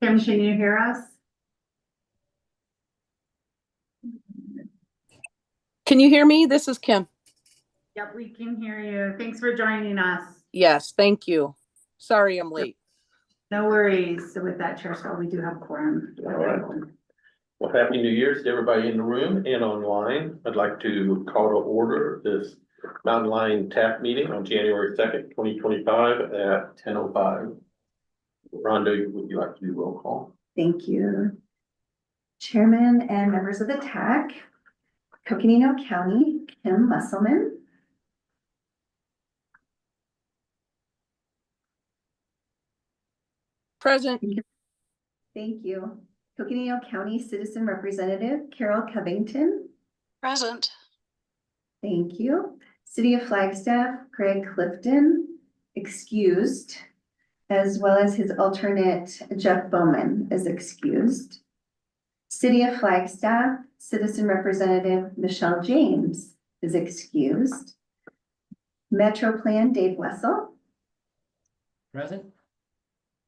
Kim, can you hear us? Can you hear me? This is Kim. Yep, we can hear you. Thanks for joining us. Yes, thank you. Sorry I'm late. No worries. So with that, Chair Swell, we do have quorum. All right. Well, happy New Year's to everybody in the room and online. I'd like to call to order this Mountain Lion TAC meeting on January 2nd, 2025 at 10:05. Rhonda, would you like to do roll call? Thank you. Chairman and members of the TAC, Coconino County, Kim Musselman. Present. Thank you. Coconino County Citizen Representative Carol Covington. Present. Thank you. City of Flagstaff, Craig Clifton, excused, as well as his alternate Jeff Bowman is excused. City of Flagstaff, Citizen Representative Michelle James is excused. Metro Plan Dave Wessel. Present.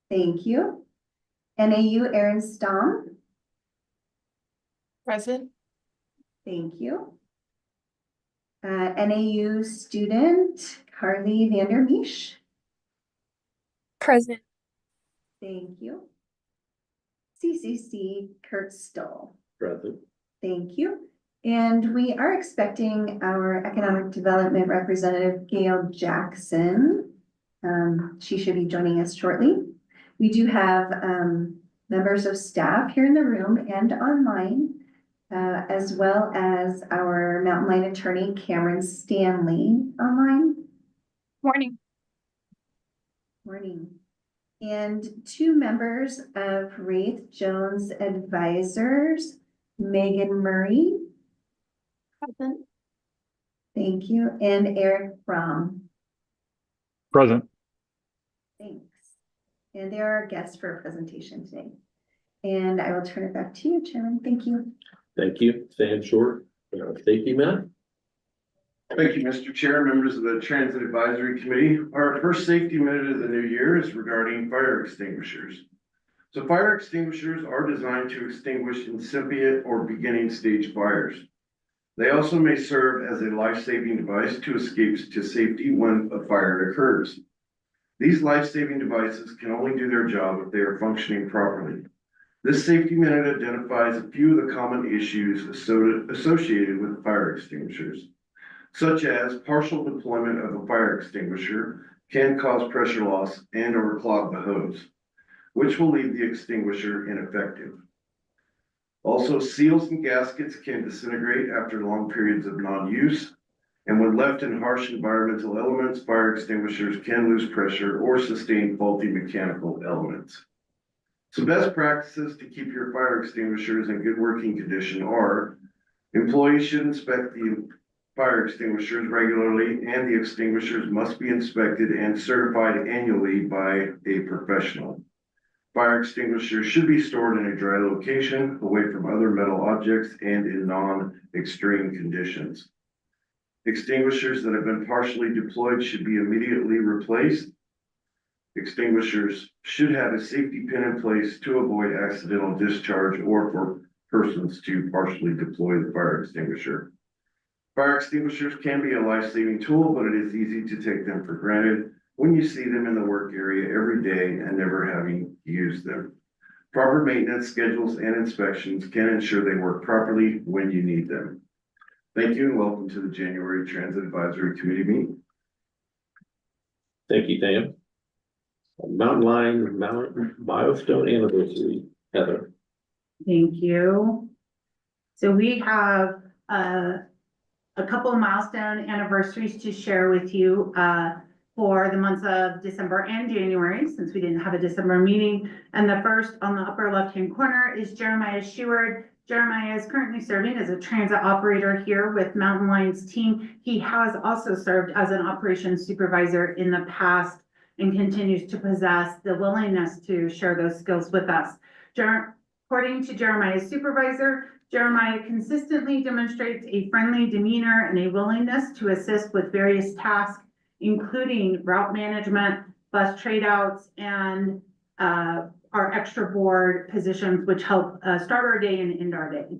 Thank you. NAU Aaron Stom. Present. Thank you. NAU student Carly Vandermeesh. Present. Thank you. CCC Kurt Stoll. Present. Thank you. And we are expecting our economic development representative, Gail Jackson. She should be joining us shortly. We do have members of staff here in the room and online, as well as our Mountain Lion attorney, Cameron Stanley, online. Morning. Morning. And two members of Wraith Jones Advisors, Megan Murray. Present. Thank you. And Eric Fromm. Present. Thanks. And they are our guests for a presentation today. And I will turn it back to you, Chairman. Thank you. Thank you. Sam Short, safety man. Thank you, Mr. Chair, members of the Transit Advisory Committee. Our first safety minute of the new year is regarding fire extinguishers. So fire extinguishers are designed to extinguish incipient or beginning stage fires. They also may serve as a life-saving device to escape to safety when a fire occurs. These life-saving devices can only do their job if they are functioning properly. This safety minute identifies a few of the common issues associated with fire extinguishers, such as partial deployment of a fire extinguisher can cause pressure loss and or clog the hose, which will leave the extinguisher ineffective. Also, seals and gaskets can disintegrate after long periods of non-use, and when left in harsh environmental elements, fire extinguishers can lose pressure or sustain faulty mechanical elements. So best practices to keep your fire extinguishers in good working condition are: employees should inspect the fire extinguishers regularly, and the extinguishers must be inspected and certified annually by a professional. Fire extinguishers should be stored in a dry location, away from other metal objects and in non-extreme conditions. Extinguishers that have been partially deployed should be immediately replaced. Extinguishers should have a safety pin in place to avoid accidental discharge or for persons to partially deploy the fire extinguisher. Fire extinguishers can be a life-saving tool, but it is easy to take them for granted when you see them in the work area every day and never having used them. Proper maintenance schedules and inspections can ensure they work properly when you need them. Thank you and welcome to the January Transit Advisory Committee meeting. Thank you, Sam. Mountain Lion milestone anniversary, Heather. Thank you. So we have a couple of milestone anniversaries to share with you for the months of December and January, since we didn't have a December meeting. And the first on the upper left-hand corner is Jeremiah Sheward. Jeremiah is currently serving as a transit operator here with Mountain Lion's team. He has also served as an operations supervisor in the past and continues to possess the willingness to share those skills with us. According to Jeremiah's supervisor, Jeremiah consistently demonstrates a friendly demeanor and a willingness to assist with various tasks, including route management, bus trade outs, and our extra board positions, which help start our day and end our day.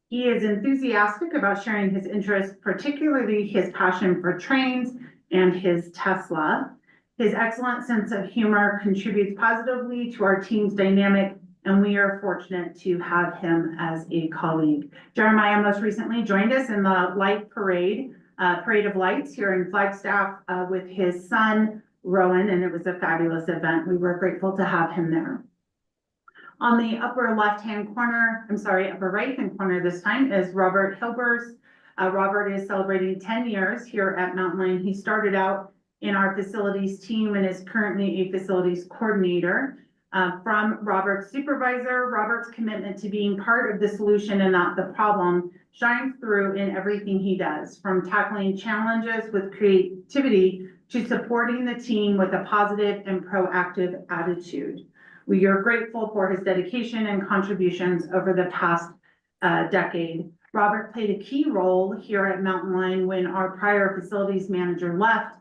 He is enthusiastic about sharing his interests, particularly his passion for trains and his Tesla. His excellent sense of humor contributes positively to our team's dynamic, and we are fortunate to have him as a colleague. Jeremiah most recently joined us in the light parade, Parade of Lights here in Flagstaff with his son, Rowan, and it was a fabulous event. We were grateful to have him there. On the upper left-hand corner, upper right-hand corner this time is Robert Hilbers. Robert is celebrating 10 years here at Mountain Lion. He started out in our facilities team and is currently a facilities coordinator. From Robert's supervisor, Robert's commitment to being part of the solution and not the problem shines through in everything he does, from tackling challenges with creativity to supporting the team with a positive and proactive attitude. We are grateful for his dedication and contributions over the past decade. Robert played a key role here at Mountain Lion when our prior facilities manager left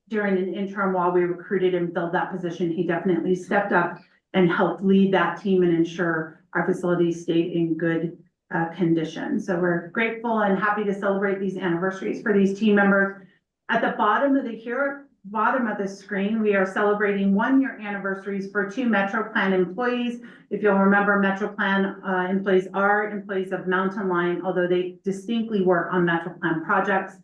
during an interim while we recruited and filled that position. He definitely stepped up and helped lead that team and ensure our facilities stayed in good condition. So we're grateful and happy to celebrate these anniversaries for these team members. At the bottom of the screen, we are celebrating 1-year anniversaries for 2 MetroPlan employees. If you'll remember, MetroPlan employees are employees of Mountain Lion, although they distinctly work on MetroPlan projects.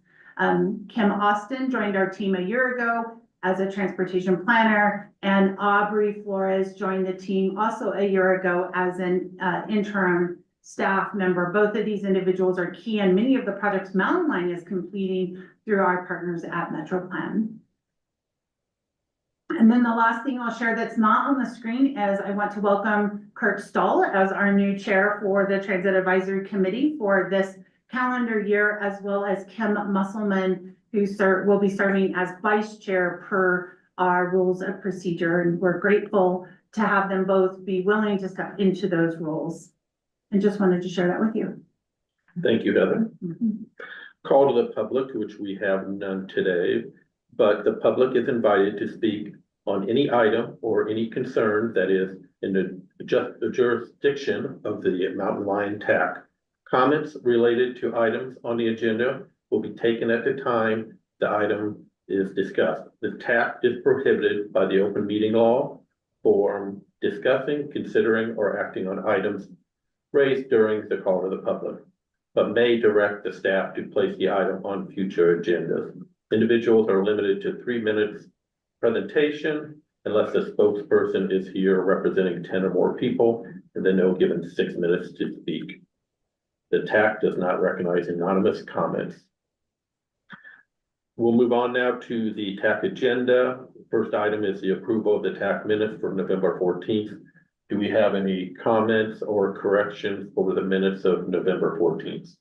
Kim Austin joined our team a year ago as a transportation planner, and Aubrey Flores joined the team also a year ago as an interim staff member. Both of these individuals are key in many of the projects Mountain Lion is completing through our partners at MetroPlan. And then the last thing I'll share that's not on the screen is I want to welcome Kirk Stahl as our new chair for the Transit Advisory Committee for this calendar year, as well as Kim Musselman, who will be serving as vice chair per our rules of procedure. And we're grateful to have them both be willing to step into those roles. And just wanted to share that with you. Thank you, Heather. Call to the public, which we have none today, but the public is invited to speak on any item or any concern that is in the jurisdiction of the Mountain Lion TAC. Comments related to items on the agenda will be taken at the time the item is discussed. The TAC is prohibited by the open meeting law for discussing, considering, or acting on items raised during the call to the public, but may direct the staff to place the item on future agendas. Individuals are limited to 3 minutes presentation unless the spokesperson is here representing 10 or more people, and then they'll given 6 minutes to speak. The TAC does not recognize anonymous comments. We'll move on now to the TAC agenda. First item is the approval of the TAC minutes for November 14th. Do we have any comments or corrections over the minutes of November 14th?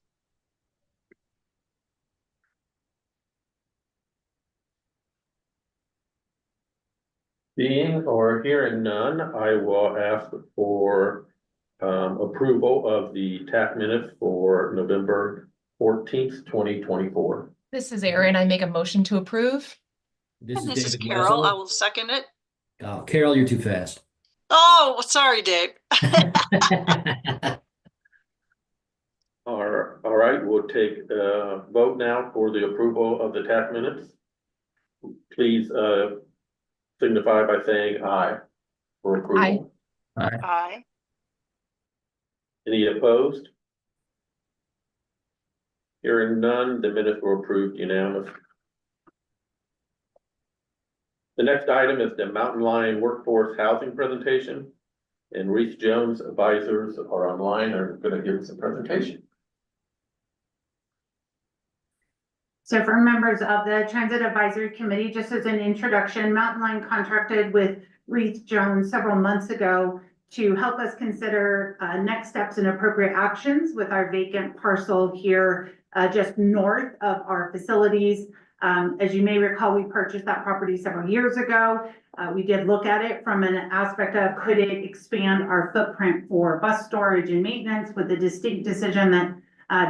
Being or hearing none, I will ask for approval of the TAC minutes for November 14th, 2024. This is Erin. I make a motion to approve. This is Carol. I will second it. Oh, Carol, you're too fast. Oh, sorry, Dave. All right, we'll take a vote now for the approval of the TAC minutes. Please signify by saying aye for approval. Aye. Aye. Any opposed? Hearing none, the minutes were approved unanimously. The next item is the Mountain Lion Workforce Housing presentation, and Reese Jones advisors are online, are going to give us a presentation. So for members of the Transit Advisory Committee, just as an introduction, Mountain Lion contracted with Reese Jones several months ago to help us consider next steps and appropriate actions with our vacant parcel here just north of our facilities. As you may recall, we purchased that property several years ago. We did look at it from an aspect of could it expand our footprint for bus storage and maintenance, with the distinct decision that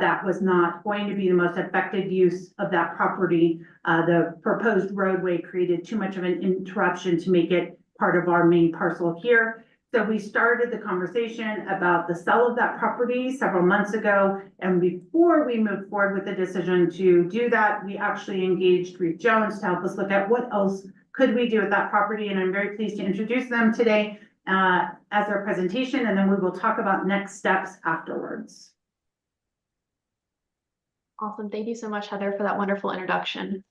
that was not going to be the most effective use of that property. The proposed roadway created too much of an interruption to make it part of our main parcel here. So we started the conversation about the sale of that property several months ago. And before we moved forward with the decision to do that, we actually engaged Reeve Jones to help us look at what else could we do with that property. And I'm very pleased to introduce them today as our presentation, and then we will talk about next steps afterwards. Awesome. Thank you so much, Heather, for that wonderful introduction.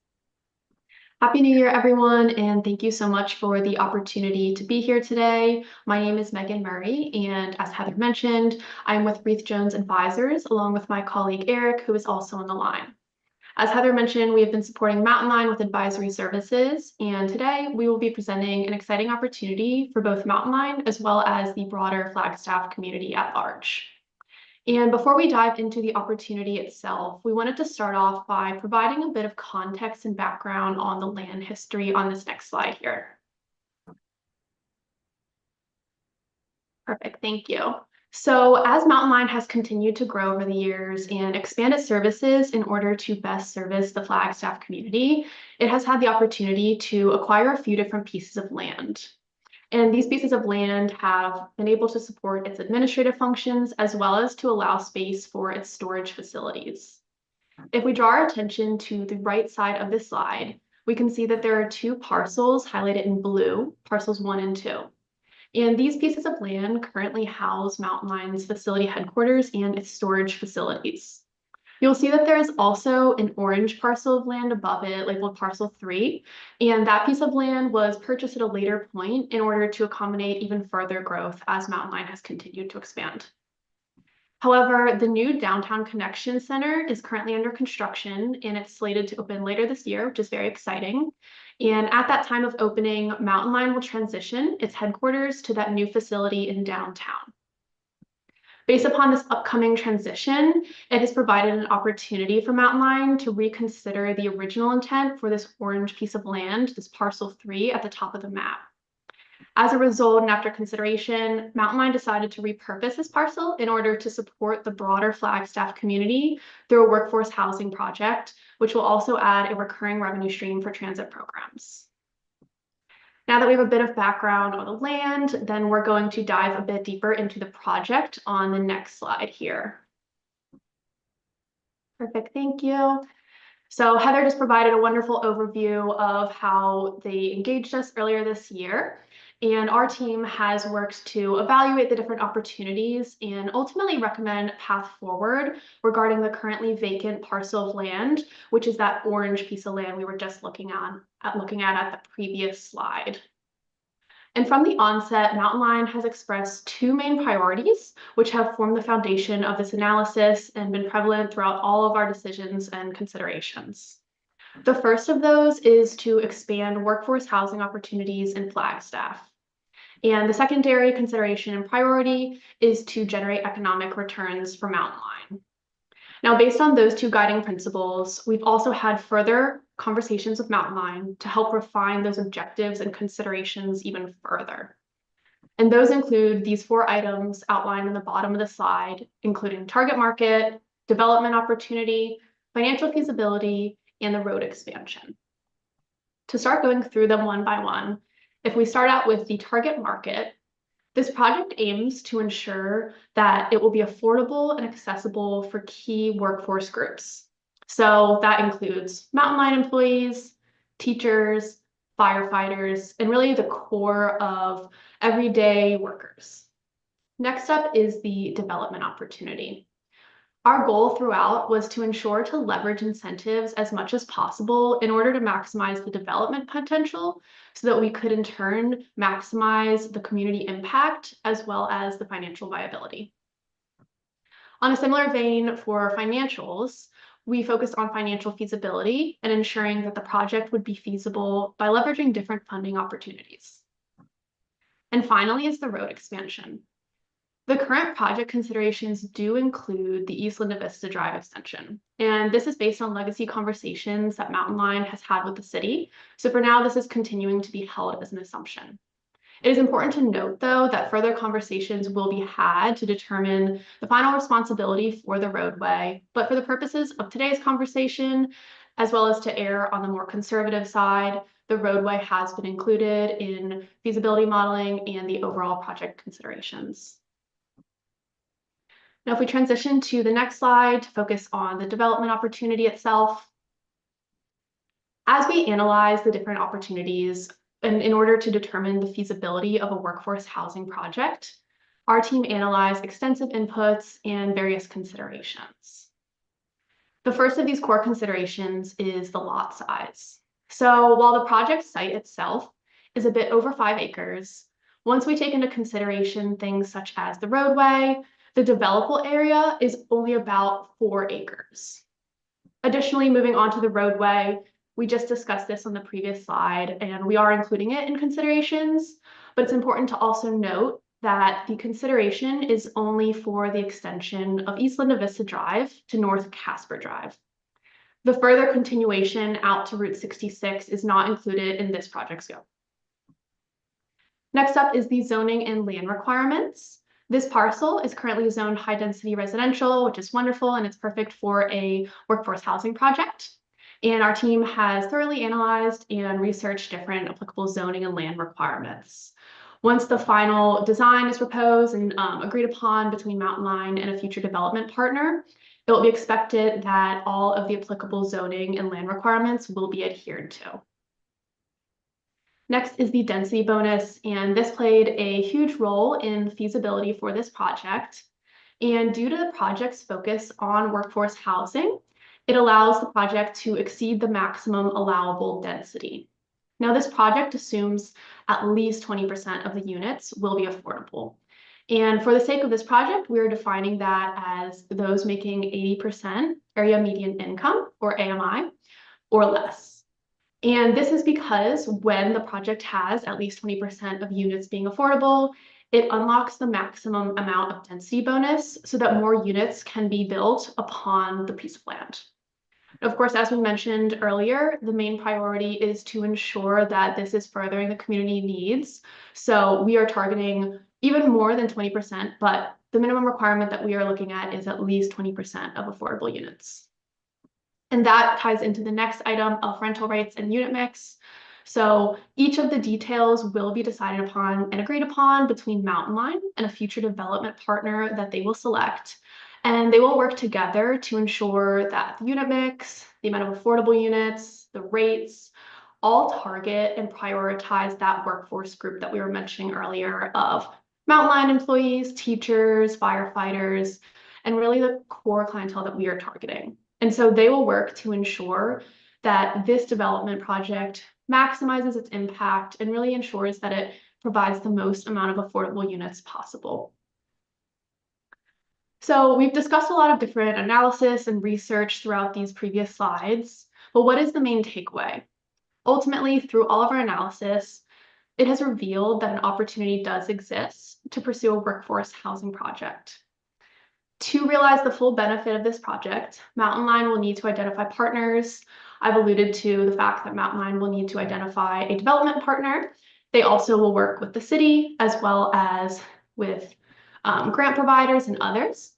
Happy New Year, everyone, and thank you so much for the opportunity to be here today. My name is Megan Murray, and as Heather mentioned, I'm with Reeve Jones Advisors, along with my colleague Eric, who is also on the line. As Heather mentioned, we have been supporting Mountain Line with advisory services, and today we will be presenting an exciting opportunity for both Mountain Line as well as the broader Flagstaff community at large. And before we dive into the opportunity itself, we wanted to start off by providing a bit of context and background on the land history on this next slide here. Perfect, thank you. So as Mountain Line has continued to grow over the years and expand its services in order to best service the Flagstaff community, it has had the opportunity to acquire a few different pieces of land. And these pieces of land have been able to support its administrative functions as well as to allow space for its storage facilities. If we draw our attention to the right side of this slide, we can see that there are two parcels highlighted in blue, parcels 1 and 2. And these pieces of land currently house Mountain Line's facility headquarters and its storage facilities. You'll see that there is also an orange parcel of land above it labeled parcel 3, and that piece of land was purchased at a later point in order to accommodate even further growth as Mountain Line has continued to expand. However, the new Downtown Connection Center is currently under construction and it's slated to open later this year, which is very exciting. And at that time of opening, Mountain Line will transition its headquarters to that new facility in downtown. Based upon this upcoming transition, it has provided an opportunity for Mountain Line to reconsider the original intent for this orange piece of land, this parcel 3 at the top of the map. As a result, and after consideration, Mountain Line decided to repurpose this parcel in order to support the broader Flagstaff community through a workforce housing project, which will also add a recurring revenue stream for transit programs. Now that we have a bit of background on the land, then we're going to dive a bit deeper into the project on the next slide here. Perfect, thank you. So Heather just provided a wonderful overview of how they engaged us earlier this year. And our team has worked to evaluate the different opportunities and ultimately recommend a path forward regarding the currently vacant parcel of land, which is that orange piece of land we were just looking at the previous slide. And from the onset, Mountain Line has expressed two main priorities, which have formed the foundation of this analysis and been prevalent throughout all of our decisions and considerations. The first of those is to expand workforce housing opportunities in Flagstaff. And the secondary consideration and priority is to generate economic returns for Mountain Line. Now, based on those two guiding principles, we've also had further conversations with Mountain Line to help refine those objectives and considerations even further. And those include these 4 items outlined in the bottom of the slide, including target market, development opportunity, financial feasibility, and the road expansion. To start going through them one by one, if we start out with the target market, this project aims to ensure that it will be affordable and accessible for key workforce groups. So that includes Mountain Line employees, teachers, firefighters, and really the core of everyday workers. Next up is the development opportunity. Our goal throughout was to ensure to leverage incentives as much as possible in order to maximize the development potential so that we could in turn maximize the community impact as well as the financial viability. On a similar vein for financials, we focused on financial feasibility and ensuring that the project would be feasible by leveraging different funding opportunities. And finally is the road expansion. The current project considerations do include the East Linda Vista Drive extension, and this is based on legacy conversations that Mountain Line has had with the city. So for now, this is continuing to be held as an assumption. It is important to note, though, that further conversations will be had to determine the final responsibility for the roadway, but for the purposes of today's conversation, as well as to err on the more conservative side, the roadway has been included in feasibility modeling and the overall project considerations. Now, if we transition to the next slide to focus on the development opportunity itself, as we analyze the different opportunities and in order to determine the feasibility of a workforce housing project, our team analyzed extensive inputs and various considerations. The first of these core considerations is the lot size. So while the project site itself is a bit over 5 acres, once we take into consideration things such as the roadway, the developable area is only about 4 acres. Additionally, moving on to the roadway, we just discussed this on the previous slide, and we are including it in considerations, but it's important to also note that the consideration is only for the extension of East Linda Vista Drive to North Casper Drive. The further continuation out to Route 66 is not included in this project scope. Next up is the zoning and land requirements. This parcel is currently zoned high density residential, which is wonderful, and it's perfect for a workforce housing project. And our team has thoroughly analyzed and researched different applicable zoning and land requirements. Once the final design is proposed and agreed upon between Mountain Line and a future development partner, it will be expected that all of the applicable zoning and land requirements will be adhered to. Next is the density bonus, and this played a huge role in feasibility for this project. And due to the project's focus on workforce housing, it allows the project to exceed the maximum allowable density. Now, this project assumes at least 20% of the units will be affordable. And for the sake of this project, we are defining that as those making 80% area median income, or AMI, or less. And this is because when the project has at least 20% of units being affordable, it unlocks the maximum amount of density bonus so that more units can be built upon the piece of land. Of course, as we mentioned earlier, the main priority is to ensure that this is furthering the community needs. So we are targeting even more than 20%, but the minimum requirement that we are looking at is at least 20% of affordable units. And that ties into the next item of rental rates and unit mix. So each of the details will be decided upon and agreed upon between Mountain Line and a future development partner that they will select. And they will work together to ensure that the unit mix, the amount of affordable units, the rates, all target and prioritize that workforce group that we were mentioning earlier of Mountain Line employees, teachers, firefighters, and really the core clientele that we are targeting. And so they will work to ensure that this development project maximizes its impact and really ensures that it provides the most amount of affordable units possible. So we've discussed a lot of different analysis and research throughout these previous slides, but what is the main takeaway? Ultimately, through all of our analysis, it has revealed that an opportunity does exist to pursue a workforce housing project. To realize the full benefit of this project, Mountain Line will need to identify partners. I've alluded to the fact that Mountain Line will need to identify a development partner. They also will work with the city as well as with grant providers and others.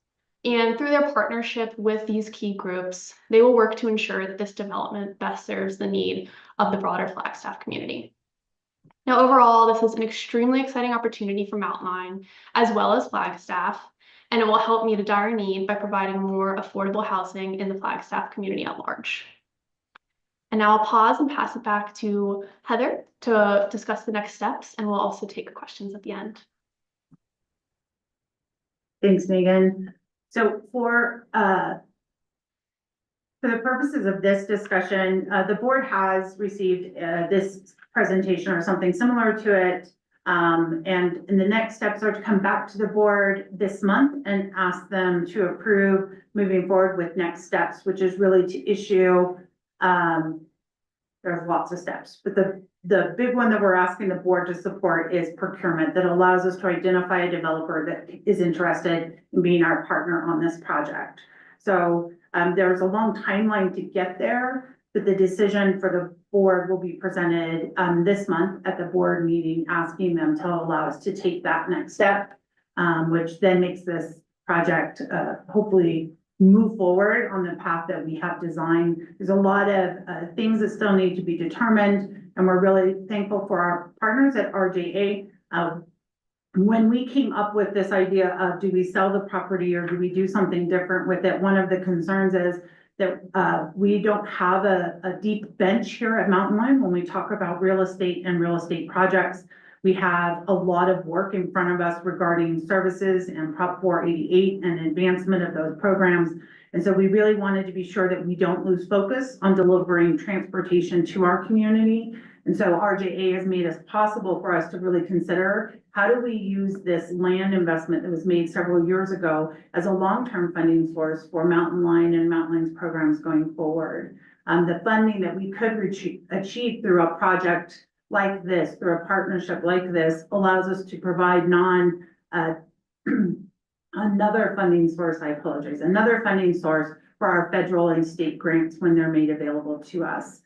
And through their partnership with these key groups, they will work to ensure that this development best serves the need of the broader Flagstaff community. Now, overall, this is an extremely exciting opportunity for Mountain Line as well as Flagstaff, and it will help meet a dire need by providing more affordable housing in the Flagstaff community at large. And now I'll pause and pass it back to Heather to discuss the next steps, and we'll also take questions at the end. Thanks, Megan. So for the purposes of this discussion, the board has received this presentation or something similar to it. And the next steps are to come back to the board this month and ask them to approve moving forward with next steps, which is really to issue, there's lots of steps, but the big one that we're asking the board to support is procurement that allows us to identify a developer that is interested in being our partner on this project. So there's a long timeline to get there, but the decision for the board will be presented this month at the board meeting, asking them to allow us to take that next step, which then makes this project hopefully move forward on the path that we have designed. There's a lot of things that still need to be determined. and we're really thankful for our partners at RJA. When we came up with this idea of do we sell the property or do we do something different with it, one of the concerns is that we don't have a deep bench here at Mountain Line when we talk about real estate and real estate projects. We have a lot of work in front of us regarding services and Prop 488 and advancement of those programs. And so we really wanted to be sure that we don't lose focus on delivering transportation to our community. And so RJA has made it possible for us to really consider how do we use this land investment that was made several years ago as a long-term funding source for Mountain Line and Mountain Line's programs going forward. The funding that we could achieve through a project like this, through a partnership like this, allows us to provide another funding source for our federal and state grants when they're made available to us.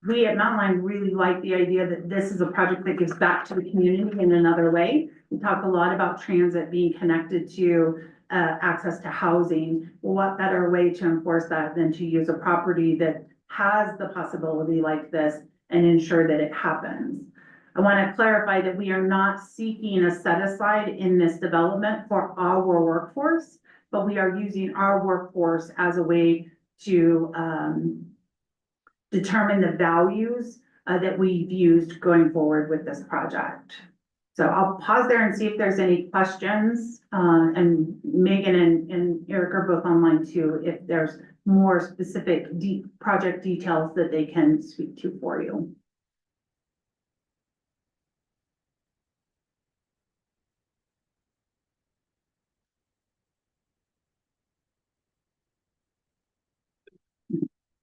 We at Mountain Line really like the idea that this is a project that gives back to the community in another way. We talk a lot about transit being connected to access to housing. What better way to enforce that than to use a property that has the possibility like this and ensure that it happens. I want to clarify that we are not seeking a set aside in this development for our workforce, but we are using our workforce as a way to determine the values that we've used going forward with this project. So I'll pause there and see if there's any questions. And Megan and Eric are both online too, if there's more specific project details that they can speak to for you.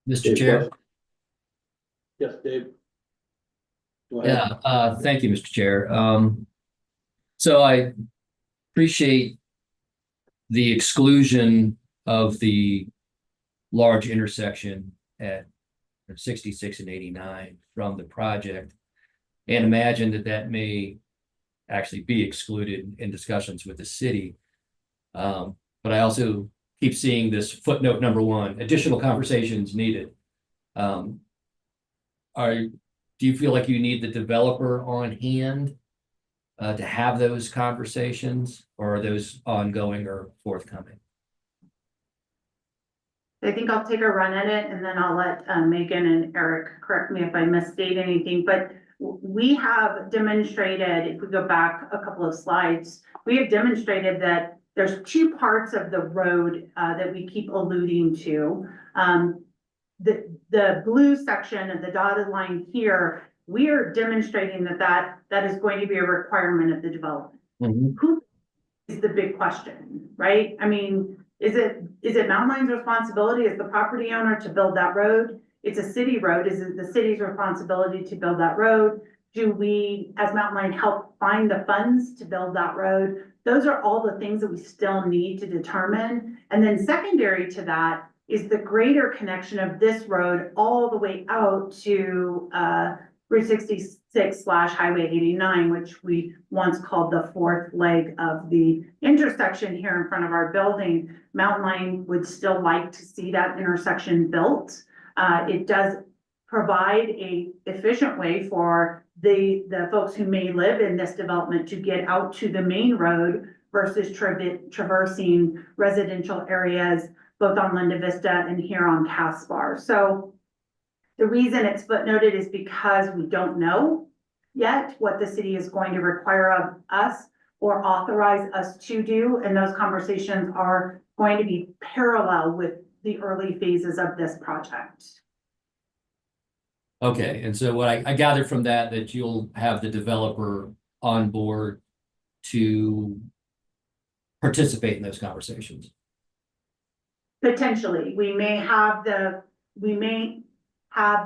Mr. Chair. Yes, Dave. Go ahead. Yeah, thank you, Mr. Chair. So I appreciate the exclusion of the large intersection at 66 and 89 from the project, and imagine that that may actually be excluded in discussions with the city. But I also keep seeing this footnote number 1, additional conversations needed. Do you feel like you need the developer on hand to have those conversations, or are those ongoing or forthcoming? I think I'll take a run at it and then I'll let Megan and Eric correct me if I misstate anything, but we have demonstrated, if we go back a couple of slides, we have demonstrated that there's 2 parts of the road that we keep alluding to. The blue section of the dotted line here, we are demonstrating that is going to be a requirement of the development. Mm-hmm. Who is the big question, right? I mean, is it Mountain Line's responsibility as the property owner to build that road? It's a city road. Is it the city's responsibility to build that road? Do we, as Mountain Line, help find the funds to build that road? Those are all the things that we still need to determine. And then secondary to that is the greater connection of this road all the way out to Route 66/Highway 89, which we once called the 4th leg of the intersection here in front of our building. Mountain Line would still like to see that intersection built. It does provide a efficient way for the folks who may live in this development to get out to the main road versus traversing residential areas both on Linda Vista and here on Caspar. So the reason it's footnoted is because we don't know yet what the city is going to require of us or authorize us to do. And those conversations are going to be parallel with the early phases of this project. Okay, and so what I gathered from that you'll have the developer on board to participate in those conversations. Potentially, we may have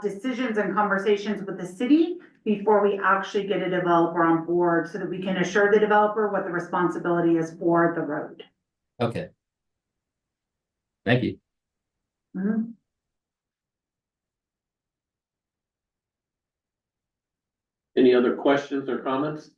decisions and conversations with the city before we actually get a developer on board so that we can assure the developer what the responsibility is for the road. Okay. Thank you. Mm-hmm. Any other questions or comments?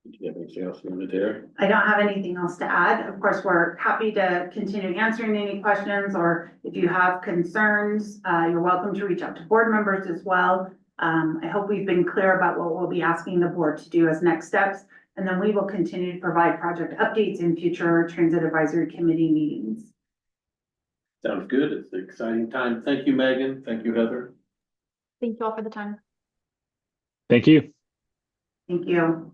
Do you have any Anything else from the chair? I don't have anything else to add. Of course, we're happy to continue answering any questions, or if you have concerns, you're welcome to reach out to board members as well. I hope we've been clear about what we'll be asking the board to do as next steps, and then we will continue to provide project updates in future Transit Advisory Committee meetings. Sounds good. It's an exciting time. Thank you, Megan. Thank you, Heather. Thank you all for the time. Thank you. Thank you.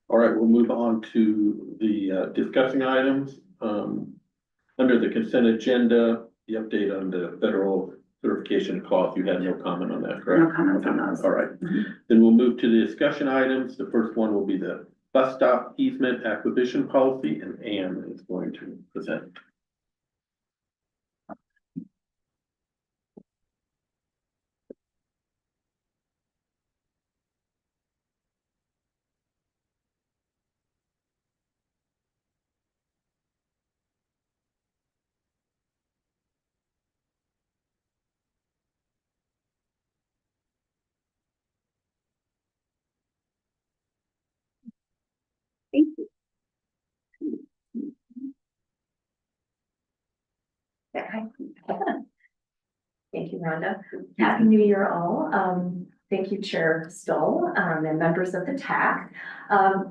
All right, we'll move on to the discussing items. Under the consent agenda, the update on the federal certification clause, you had no comment on that, correct? No comments on those. All right, Mhm. then we'll move to the discussion items. The first one will be the bus stop easement acquisition policy, and Ann is going to present. Thank you. Thank you, Rhonda. Happy New Year all. Thank you, Chair Stoll, and members of the TAC.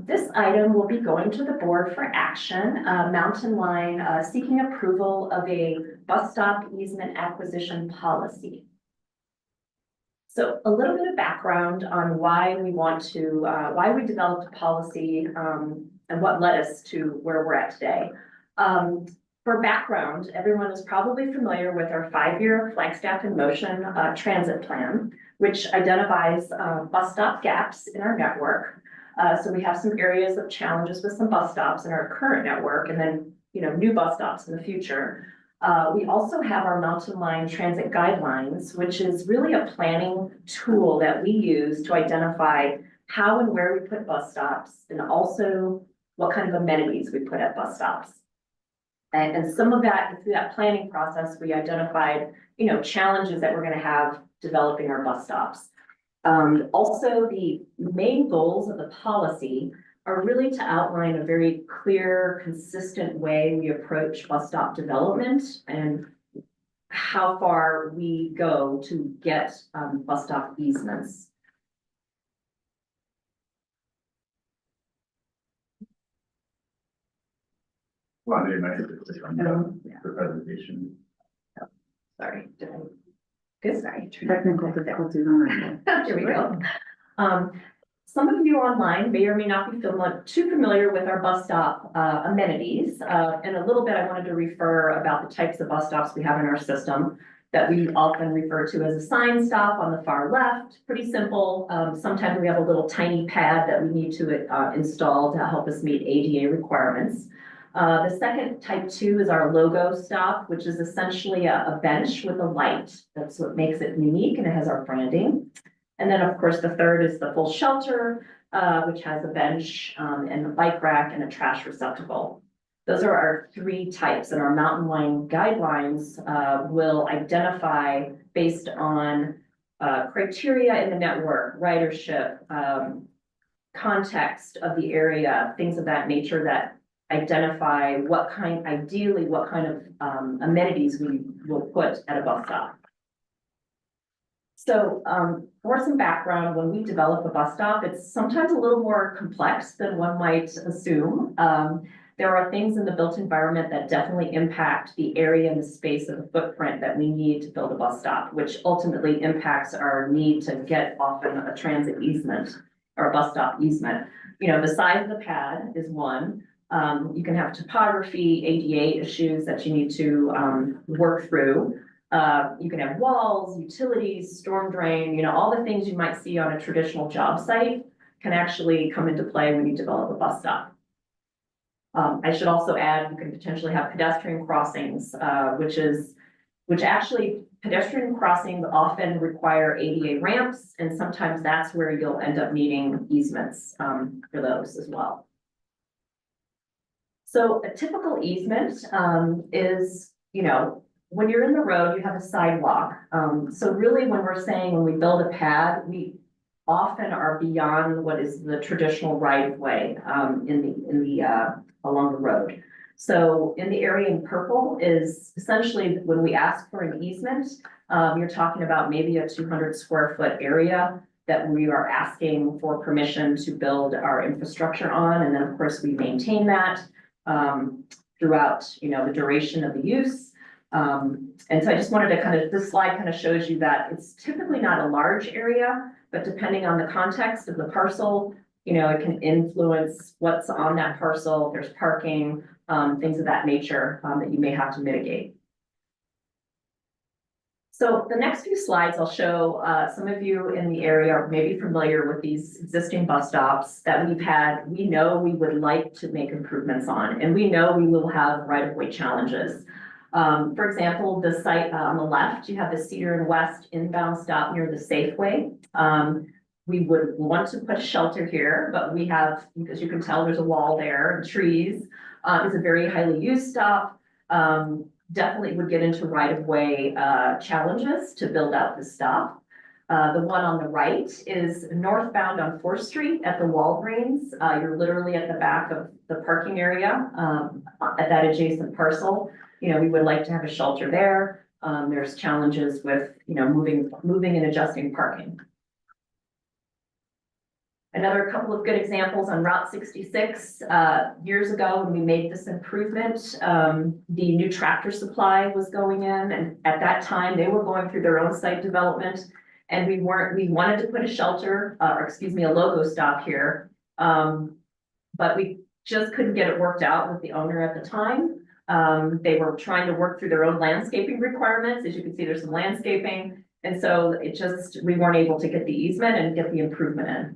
This item will be going to the board for action. Mountain Line seeking approval of a bus stop easement acquisition policy. So a little bit of background on why we why we developed a policy and what led us to where we're at today. For background, everyone is probably familiar with our 5-year Flagstaff in Motion transit plan, which identifies bus stop gaps in our network. So we have some areas of challenges with some bus stops in our current network, and then new bus stops in the future. We also have our Mountain Line Transit Guidelines, which is really a planning tool that we use to identify how and where we put bus stops, and also what kind of amenities we put at bus stops. And some of that, through that planning process, we identified, challenges that we're going to have developing our bus stops. Also, the main goals of the policy are really to outline a very clear, consistent way we approach bus stop development and how far we go to get bus stop easements. Well, they might have to click on the presentation. Sorry, good, sorry. Technical difficulties on that. Here we go. Some of you online may or may not be too familiar with our bus stop amenities. And a little bit, I wanted to refer about the types of bus stops we have in our system that we often refer to as a sign stop on the far left. Pretty simple. Sometimes we have a little tiny pad that we need to install to help us meet ADA requirements. The second type 2 is our logo stop, which is essentially a bench with a light. That's what makes it unique, and it has our branding. And then, of course, the third is the full shelter, which has a bench and a bike rack and a trash receptacle. Those are our 3 types, and our Mountain Line guidelines will identify based on criteria in the network, ridership, context of the area, things of that nature that identify ideally what kind of amenities we will put at a bus stop. So for some background, when we develop a bus stop, it's sometimes a little more complex than one might assume. There are things in the built environment that definitely impact the area and the space of the footprint that we need to build a bus stop, which ultimately impacts our need to get often a transit easement or a bus stop easement. The size of the pad is one. You can have topography, ADA issues that you need to work through. You can have walls, utilities, storm drain, all the things you might see on a traditional job site can actually come into play when you develop a bus stop. I should also add, you can potentially have pedestrian crossings, which actually pedestrian crossings often require ADA ramps, and sometimes that's where you'll end up needing easements for those as well. So a typical easement is, when you're in the road, you have a sidewalk. So really when we're saying when we build a pad, often are beyond what is the traditional right of way, along the road. So in the area in purple is essentially when we ask for an easement, you're talking about maybe a 200 square foot area that we are asking for permission to build our infrastructure on. And then of course we maintain that, throughout, the duration of the use. And so I just wanted to this slide kind of shows you that it's typically not a large area, but depending on the context of the parcel, it can influence what's on that parcel. If there's parking, things of that nature, that you may have to mitigate. So the next few slides, I'll show some of you in the area are maybe familiar with these existing bus stops that we know we would like to make improvements on, and we know we will have right-of-way challenges. For example, the site on the left, you have the Cedar and West inbound stop near the Safeway. We would want to put a shelter here, but we have, as you can tell, there's a wall there and trees. It's a very highly used stop. Definitely would get into right-of-way challenges to build out the stop. The one on the right is northbound on 4th Street at the Walgreens. You're literally at the back of the parking area at that adjacent parcel. We would like to have a shelter there. There's challenges with, moving and adjusting parking. Another couple of good examples on Route 66. Years ago, when we made this improvement, the new Tractor Supply was going in, and at that time, they were going through their own site development, and we wanted to put a shelter, a logo stop here, but we just couldn't get it worked out with the owner at the time. They were trying to work through their own landscaping requirements. As you can see, there's some landscaping, and so we weren't able to get the easement and get the improvement in.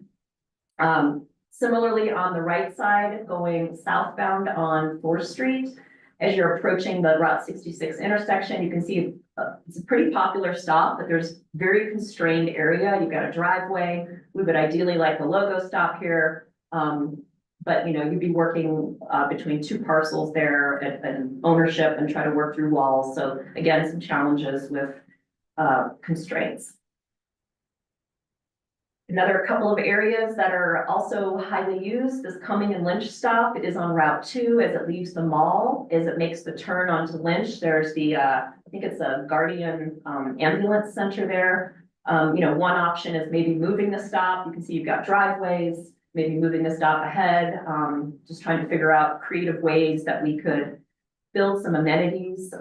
Similarly, on the right side, going southbound on 4th Street, as you're approaching the Route 66 intersection, you can see it's a pretty popular stop, but there's very constrained area. You've got a driveway. We would ideally like a logo stop here. But you'd be working between two parcels there and ownership and try to work through walls. So again, some challenges with constraints. Another couple of areas that are also highly used, this Cumming and Lynch stop, it is on Route 2 as it leaves the mall, as it makes the turn onto Lynch. There's the, I think it's a Guardian ambulance center there. One option is maybe moving the stop. You can see you've got driveways, maybe moving the stop ahead, just trying to figure out creative ways that we could build some amenities,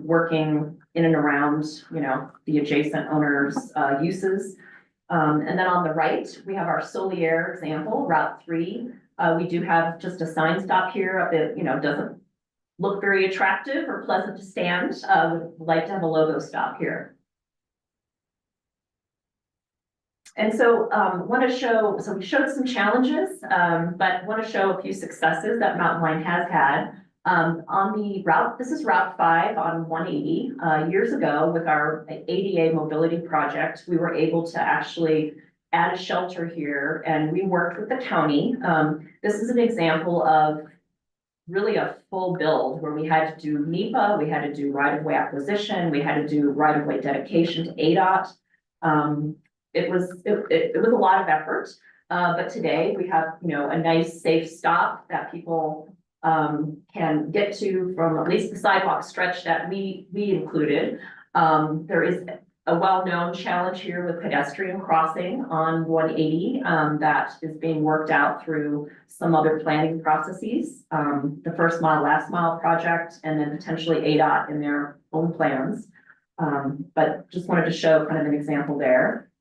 working in and around, the adjacent owners' uses. And then on the right, we have our Solier example, Route 3. We do have just a sign stop here that, doesn't look very attractive or pleasant to stand. Would like to have a logo stop here. And so we showed some challenges, but want to show a few successes that Mountain Line has had. On the route, this is Route 5 on 180. Years ago, with our ADA mobility project, we were able to actually add a shelter here, and we worked with the county. This is an example of really a full build where we had to do NEPA, we had to do right-of-way acquisition, we had to do right-of-way dedication to ADOT. It was a lot of effort, but today we have, a nice safe stop that people can get to from at least the sidewalk stretch that we included. There is a well-known challenge here with pedestrian crossing on 180 that is being worked out through some other planning processes, the first mile, last mile project, and then potentially ADOT in their own plans. But just wanted to show kind of an example there.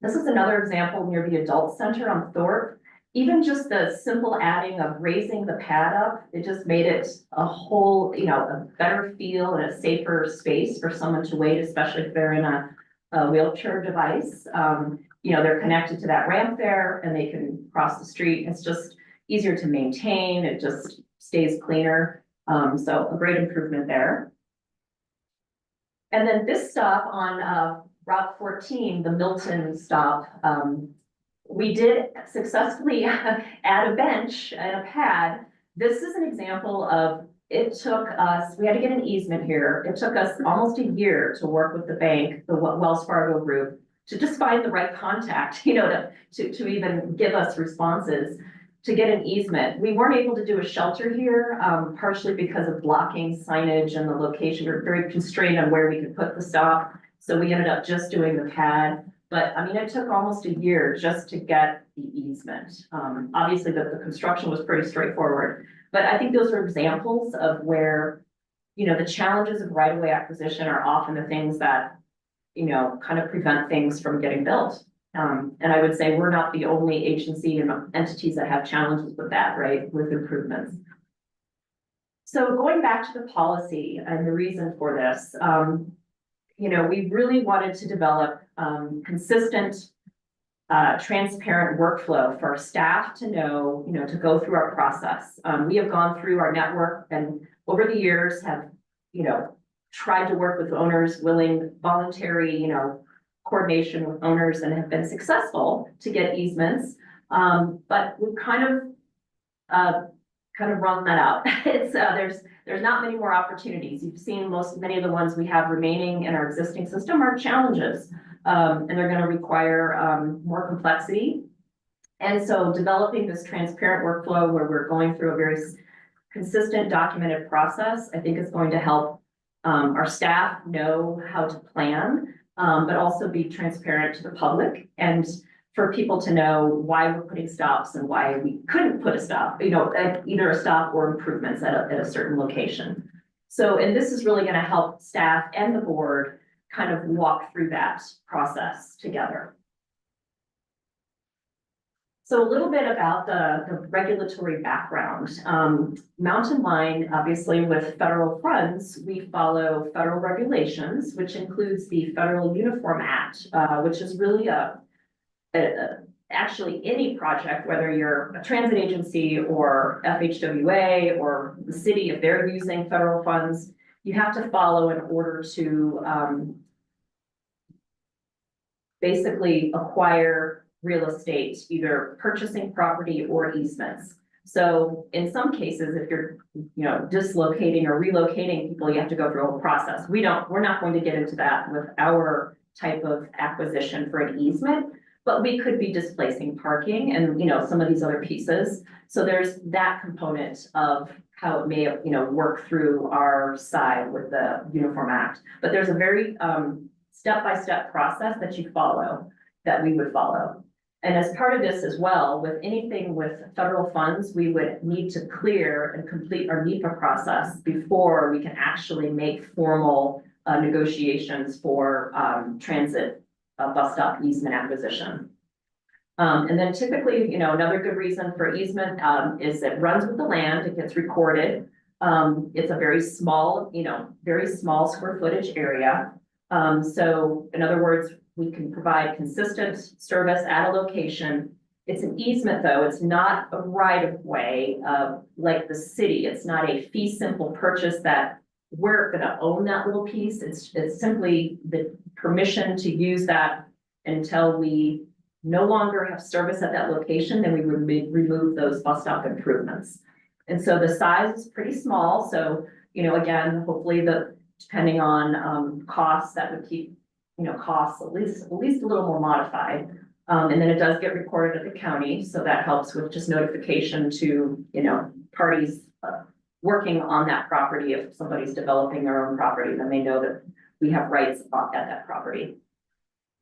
This is another example near the adult center on Thorpe. Even just the simple adding of raising the pad up, it just made it a whole, a better feel and a safer space for someone to wait, especially if they're in a wheelchair device. They're connected to that ramp there and they can cross the street. It's just easier to maintain. It just stays cleaner. So a great improvement there. And then this stop on Route 14, the Milton stop, we did successfully add a bench and a pad. This is an example of, it took us, we had to get an easement here. It took us almost a year to work with the bank, the Wells Fargo group, to just find the right contact, to even give us responses, to get an easement. We weren't able to do a shelter here, partially because of blocking signage and the location. We were very constrained on where we could put the stop. So we ended up just doing the pad. But I mean, it took almost a year just to get the easement. Obviously the construction was pretty straightforward, but I think those are examples of where, the challenges of right-of-way acquisition are often the things that, kind of prevent things from getting built. And I would say we're not the only agency and entities that have challenges with that, right, with improvements. So going back to the policy and the reason for this, we really wanted to develop consistent, transparent workflow for our staff to know, to go through our process. We have gone through our network and over the years have, tried to work with owners, voluntary, coordination with owners, and have been successful to get easements. But we've kind of run that out. It's there's not many more opportunities. You've seen many of the ones we have remaining in our existing system are challenges, and they're going to require more complexity. And so developing this transparent workflow where we're going through a very consistent documented process, I think is going to help our staff know how to plan, but also be transparent to the public and for people to know why we're putting stops and why we couldn't put a stop, either a stop or improvements at a certain location. So, and this is really going to help staff and the board kind of walk through that process together. So a little bit about the regulatory background. Mountain Line, obviously with federal funds, we follow federal regulations, which includes the Federal Uniform Act, which is really actually any project, whether you're a transit agency or FHWA or the city, if they're using federal funds, you have to follow in order to basically acquire real estate, either purchasing property or easements. So in some cases, if you're, dislocating or relocating people, you have to go through a whole process. We're not going to get into that with our type of acquisition for an easement, but we could be displacing parking and, some of these other pieces. So there's that component of how it may, work through our side with the Uniform Act. But there's a very step-by-step process that you follow, that we would follow. And as part of this as well, with anything with federal funds, we would need to clear and complete our NEPA process before we can actually make formal negotiations for transit bus stop easement acquisition. And then typically, another good reason for easement is it runs with the land, it gets recorded. It's a very small, square footage area. So in other words, we can provide consistent service at a location. It's an easement though, it's not a right of way like the city. It's not a fee simple purchase that we're gonna own that little piece. It's simply the permission to use that until we no longer have service at that location, then we would remove those bus stop improvements. And so the size is pretty small. So, again, hopefully depending on costs, that would keep costs at least a little more modified. And then it does get recorded at the county. So that helps with just notification to, parties working on that property. If somebody's developing their own property, then they know that we have rights at that property.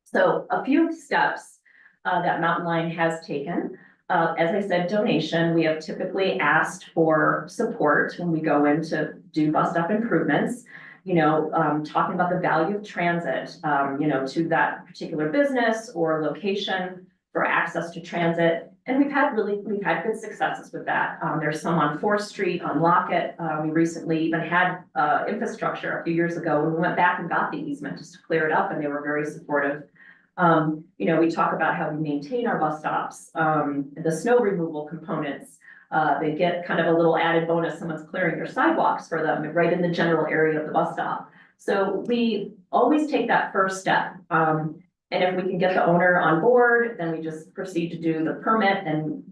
So a few steps that Mountain Line has taken. As I said, donation, we have typically asked for support when we go in to do bus stop improvements. Talking about the value of transit, to that particular business or location for access to transit. And we've had good successes with that. There's some on 4th Street, on Lockett. We recently even had infrastructure a few years ago when we went back and got the easement just to clear it up, and they were very supportive. We talk about how we maintain our bus stops, the snow removal components. They get kind of a little added bonus. Someone's clearing their sidewalks for them right in the general area of the bus stop. So we always take that first step. And if we can get the owner on board, then we just proceed to do the permit and,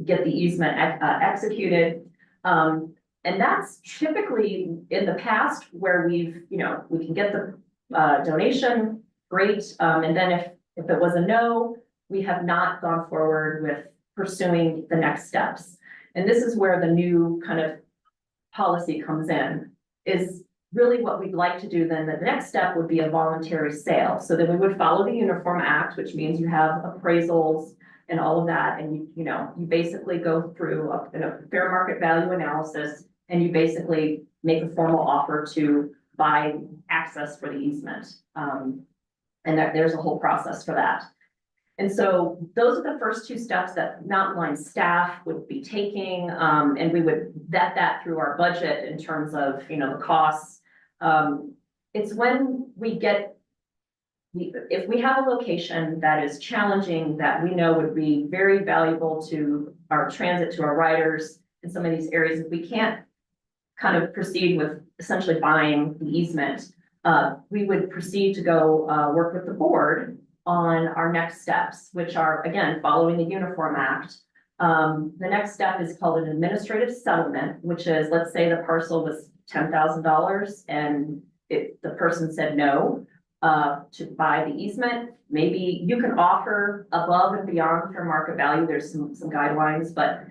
get the easement executed. And that's typically in the past where we can get the donation, great. And then if If it was a no, we have not gone forward with pursuing the next steps. And this is where the new kind of policy comes in, is really what we'd like to do then. The next step would be a voluntary sale. So then we would follow the Uniform Act, which means you have appraisals and all of that. And you basically go through a fair market value analysis, and you basically make a formal offer to buy access for the easement. And there's a whole process for that. And so those are the first two steps that Mountain Line staff would be taking, and we would vet that through our budget in terms of, the costs. It's when we get, if we have a location that is challenging, that we know would be very valuable to our transit, to our riders in some of these areas, if we can't kind of proceed with essentially buying the easement, we would proceed to go work with the board on our next steps, which are, again, following the Uniform Act. The next step is called an administrative settlement, which is, let's say the parcel was $10,000 and the person said no to buy the easement. Maybe you can offer above and beyond fair market value. There's some guidelines, but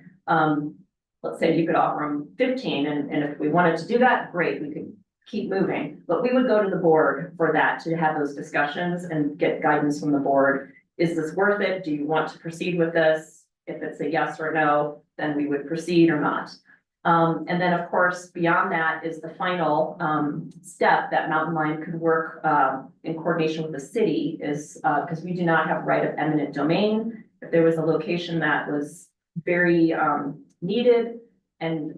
let's say you could offer them 15, and if we wanted to do that, great, we could keep moving. But we would go to the board for that, to have those discussions and get guidance from the board. Is this worth it? Do you want to proceed with this? If it's a yes or no, then we would proceed or not. And then, of course, beyond that is the final step that Mountain Line could work in coordination with the city, is because we do not have right of eminent domain. If there was a location that was very needed and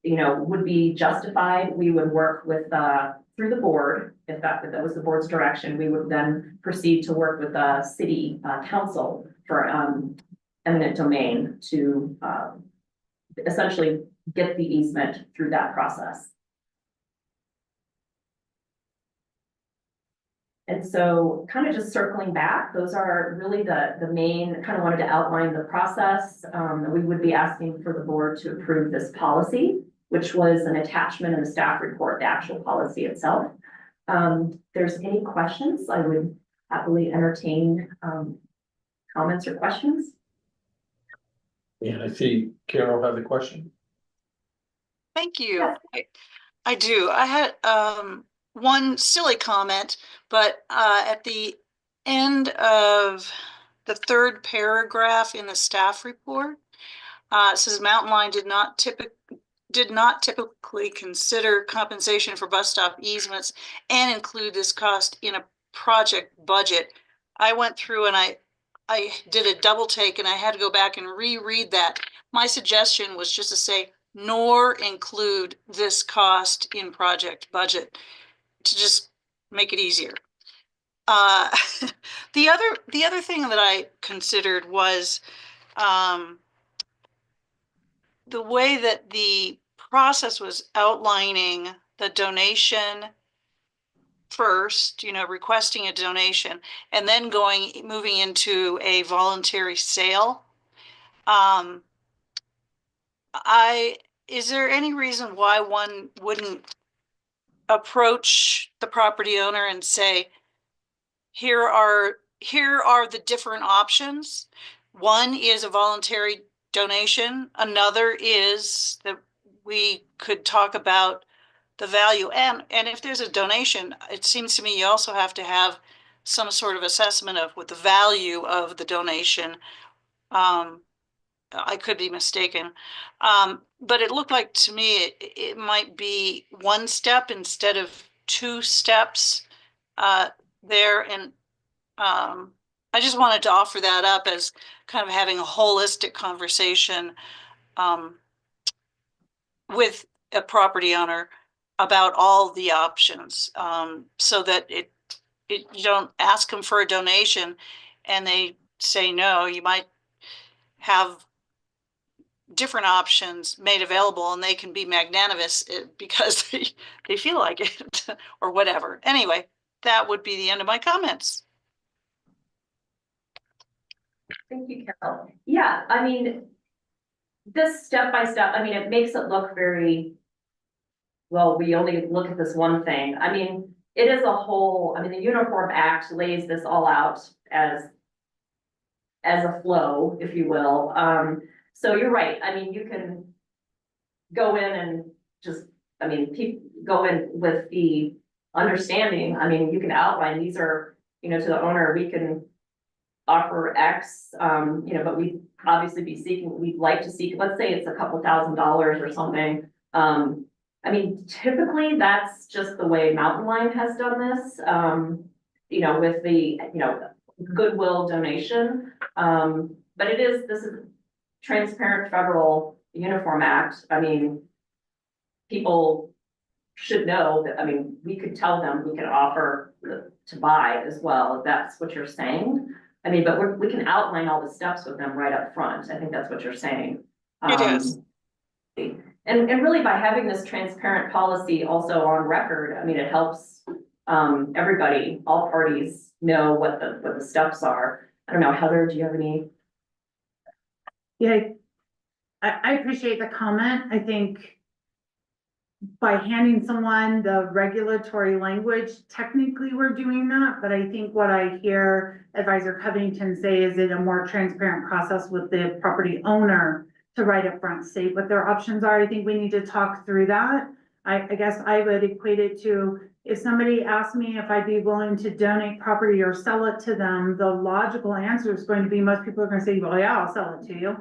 would be justified, we would work with through the board. If that was the board's direction, we would then proceed to work with the city council for eminent domain to essentially get the easement through that process. And so kind of just circling back, those are really the main, kind of wanted to outline the process. We would be asking for the board to approve this policy, which was an attachment in the staff report, the actual policy itself. If there's any questions, I would happily entertain comments or questions. Yeah, I see Carol has a question. Thank you. Yes. I do. I had one silly comment, but at the end of the third paragraph in the staff report, it says Mountain Line did not typically consider compensation for bus stop easements and include this cost in a project budget. I went through and I did a double take, and I had to go back and reread that. My suggestion was just to say, nor include this cost in project budget, to just make it easier. The other thing that I considered was the way that the process was outlining the donation first, requesting a donation, and then moving into a voluntary sale. Is there any reason why one wouldn't approach the property owner and say, here are the different options? One is a voluntary donation. Another is that we could talk about the value. And if there's a donation, it seems to me you also have to have some sort of assessment of what the value of the donation. I could be mistaken. But it looked like to me it might be one step instead of two steps there. And I just wanted to offer that up as kind of having a holistic conversation with a property owner about all the options, so that you don't ask them for a donation and they say no. You might have different options made available, and they can be magnanimous because they feel like it or whatever. Anyway, that would be the end of my comments. Thank you, Carol. Yeah, I mean, this step by step, it makes it look very, well, we only look at this one thing. it is a whole, I mean, the Uniform Act lays this all out as a flow, if you will. So you're right. I mean, you can go in and just, I mean, go in with the understanding. I mean, you can outline, these are, you know, to the owner, we can offer X, you know, but we'd obviously be seeking, we'd like to seek, let's say it's a couple $1,000s or something. I mean, typically that's just the way Mountain Lion has done this, you know, with the, you know, goodwill donation. But this is transparent federal Uniform Act. I mean, people should know that, I mean, we could tell them, we can offer to buy as well, if that's what you're saying. I mean, but we can outline all the steps with them right up front. I think that's what you're saying. It is. And really by having this transparent policy also on record, I mean, it helps everybody, all parties know what the steps are. I don't know, Heather, do you have any? Yeah, I appreciate the comment. I think by handing someone the regulatory language, technically we're doing that, but I think what I hear Advisor Covington say is it a more transparent process with the property owner to right up front state what their options are. I think we need to talk through that. I guess I would equate it to, if somebody asked me if I'd be willing to donate property or sell it to them, the logical answer is going to be, most people are going to say, well, yeah, I'll sell it to you.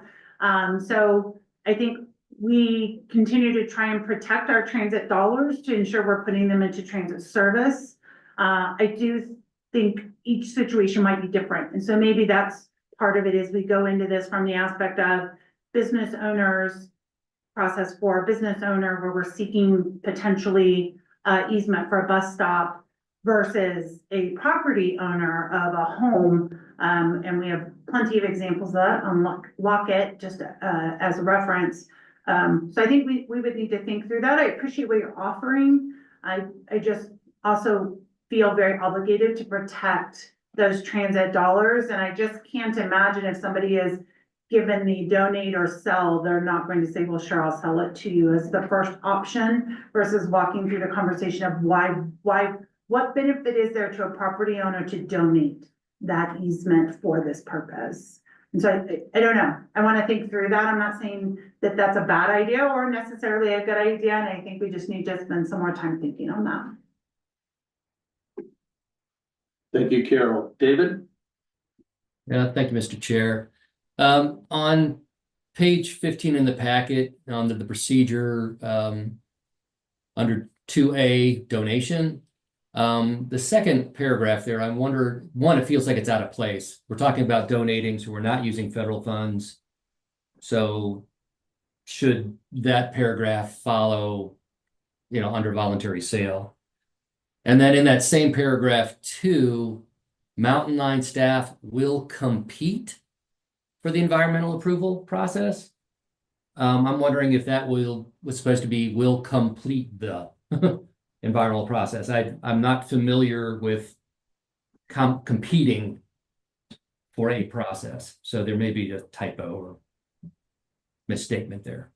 So I think we continue to try and protect our transit dollars to ensure we're putting them into transit service. I do think each situation might be different. And so maybe that's part of it, is we go into this from the aspect of business owners, process for a business owner where we're seeking potentially easement for a bus stop versus a property owner of a home. And we have plenty of examples of that on Lockett, just as a reference. So I think we would need to think through that. I appreciate what you're offering. I just also feel very obligated to protect those transit dollars. And I just can't imagine if somebody is given the donate or sell, they're not going to say, well, sure, I'll sell it to you as the first option, versus walking through the conversation of what benefit is there to a property owner to donate that easement for this purpose. And so I don't know. I want to think through that. I'm not saying that that's a bad idea or necessarily a good idea. And I think we just need to spend some more time thinking on that. Thank you, Carol. David? Yeah, thank you, Mr. Chair. On page 15 in the packet, under the procedure, under 2A donation, the second paragraph there, I wonder, one, it feels like it's out of place. We're talking about donating, so we're not using federal funds. So should that paragraph follow, you know, under voluntary sale? And then in that same paragraph 2, Mountain Line staff will compete for the environmental approval process. I'm wondering if that was supposed to be will complete the environmental process. I'm not familiar with competing for a process, so there may be a typo or misstatement there.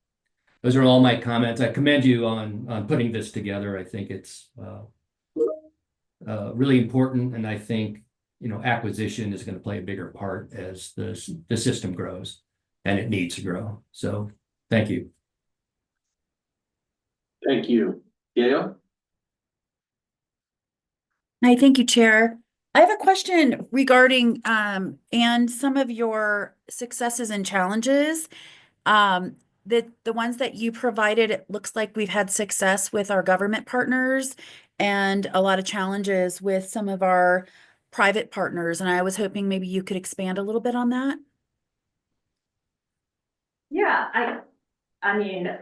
Those are all my comments. I commend you on putting this together. I think it's really important, and I think, you know, acquisition is going to play a bigger part as the system grows, and it needs to grow. So thank you. Thank you. Gail? Hi, thank you, Chair. I have a question regarding and some of your successes and challenges. The ones that you provided, it looks like we've had success with our government partners and a lot of challenges with some of our private partners. And I was hoping maybe you could expand a little bit on that. Yeah, I mean,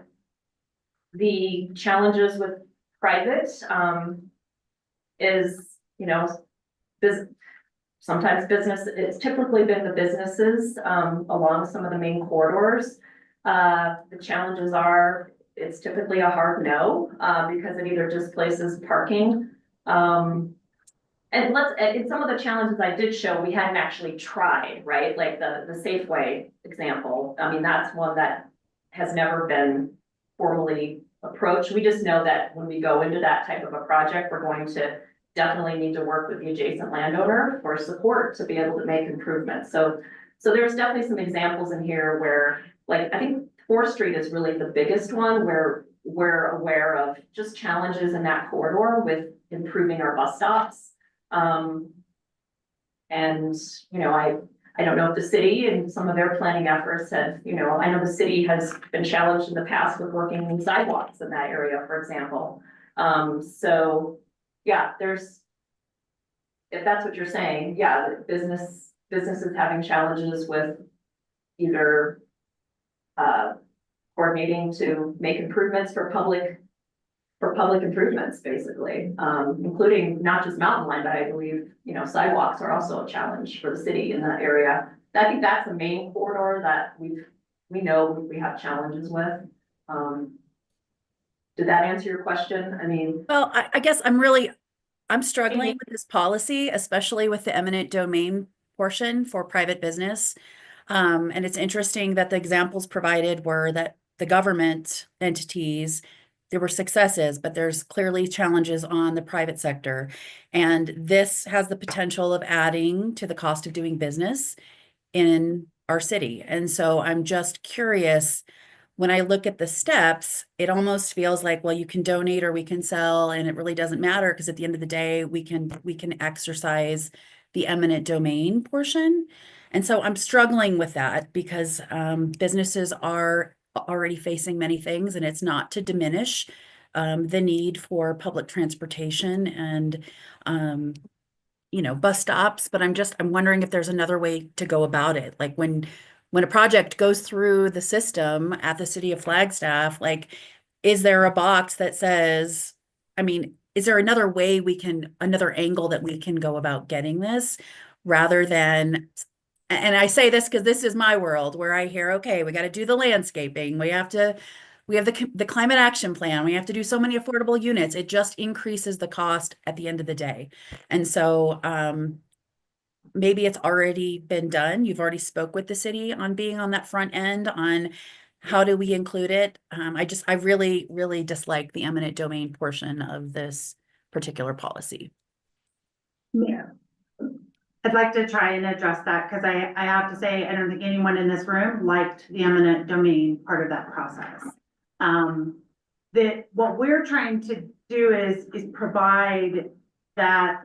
the challenges with private is, you know, sometimes business, it's typically been the businesses along some of the main corridors. The challenges are, it's typically a hard no because it either displaces parking. And in some of the challenges I did show, we hadn't actually tried, right? Like the Safeway example. I mean, that's one that has never been formally approached. We just know that when we go into that type of a project, we're going to definitely need to work with the adjacent landowner for support to be able to make improvements. So there's definitely some examples in here where, like, I think 4th Street is really the biggest one where we're aware of just challenges in that corridor with improving our bus stops. And, you know, I don't know if the city and some of their planning efforts have, you know, I know the city has been challenged in the past with working in sidewalks in that area, for example. So yeah, if that's what you're saying, yeah, the businesses having challenges with either coordinating to make improvements for public improvements, basically, including not just mountain line, but I believe, you know, sidewalks are also a challenge for the city in that area. I think that's the main corridor that we know we have challenges with. Did that answer your question? I mean, Well, I guess I'm struggling with this policy, especially with the eminent domain portion for private business. And it's interesting that the examples provided were that the government entities, there were successes, but there's clearly challenges on the private sector. And this has the potential of adding to the cost of doing business in our city. And so I'm just curious, when I look at the steps, it almost feels like, well, you can donate or we can sell, and it really doesn't matter because at the end of the day, we can exercise the eminent domain portion. And so I'm struggling with that because businesses are already facing many things, and it's not to diminish the need for public transportation and you know, bus stops, but I'm wondering if there's another way to go about it. Like when a project goes through the system at the city of Flagstaff, like, is there a box that says, I mean, is there another way another angle that we can go about getting this rather than, and I say this because this is my world where I hear, okay, we got to do the landscaping. We have the climate action plan. We have to do so many affordable units. It just increases the cost at the end of the day. And so maybe it's already been done. You've already spoke with the city on being on that front end on how do we include it. I really, really dislike the eminent domain portion of this particular policy. Yeah. I'd like to try and address that because I have to say, I don't think anyone in this room liked the eminent domain part of that process. What we're trying to do is provide that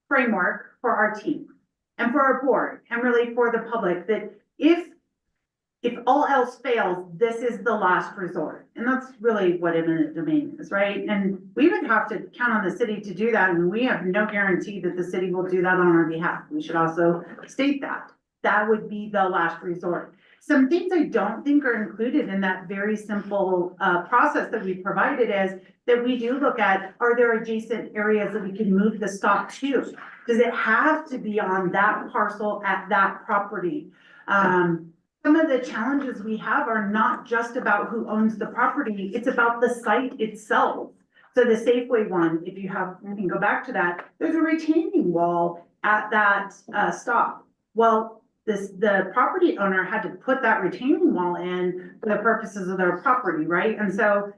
framework for our team and for our board and really for the public, that if all else fails, this is the last resort. And that's really what eminent domain is, right? And we would have to count on the city to do that. And we have no guarantee that the city will do that on our behalf. We should also state that. That would be the last resort. Some things I don't think are included in that very simple process that we provided is that we do look at, are there adjacent areas that we can move the stop to? Does it have to be on that parcel at that property? Some of the challenges we have are not just about who owns the property, it's about the site itself. So the Safeway one, if you can go back to that, there's a retaining wall at that stop. Well, the property owner had to put that retaining wall in for the purposes of their property, right? And so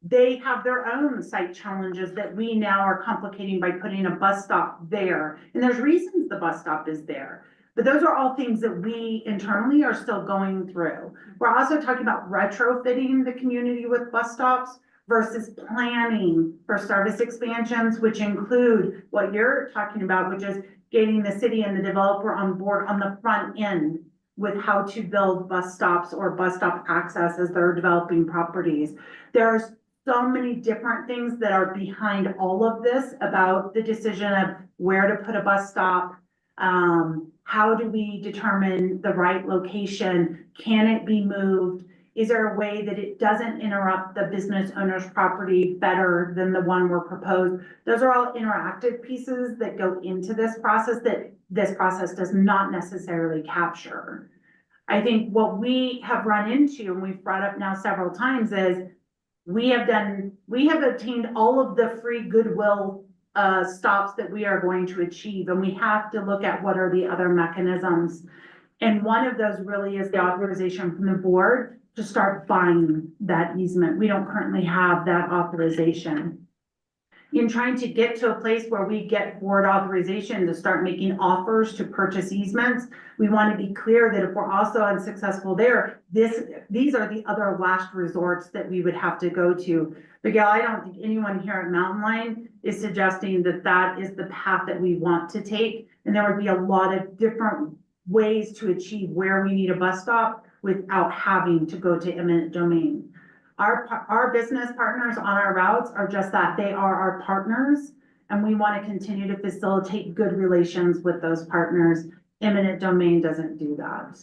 they have their own site challenges that we now are complicating by putting a bus stop there. And there's reasons the bus stop is there. But those are all things that we internally are still going through. We're also talking about retrofitting the community with bus stops versus planning for service expansions, which include what you're talking about, which is getting the city and the developer on board on the front end with how to build bus stops or bus stop access as they're developing properties. There's so many different things that are behind all of this about the decision of where to put a bus stop. How do we determine the right location? Can it be moved? Is there a way that it doesn't interrupt the business owner's property better than the one we're proposed? Those are all interactive pieces that go into this process that this process does not necessarily capture. I think what we have run into, and we've brought up now several times, is we have obtained all of the free goodwill stops that we are going to achieve, and we have to look at what are the other mechanisms. And one of those really is the authorization from the board to start buying that easement. We don't currently have that authorization. in trying to get to a place where we get board authorization to start making offers to purchase easements, we want to be clear that if we're also unsuccessful there, these are the other last resorts that we would have to go to. But Gail, I don't think anyone here at Mountain Line is suggesting that that is the path that we want to take. And there would be a lot of different ways to achieve where we need a bus stop without having to go to eminent domain. Our business partners on our routes are just that, they are our partners, and we want to continue to facilitate good relations with those partners. Eminent domain doesn't do that.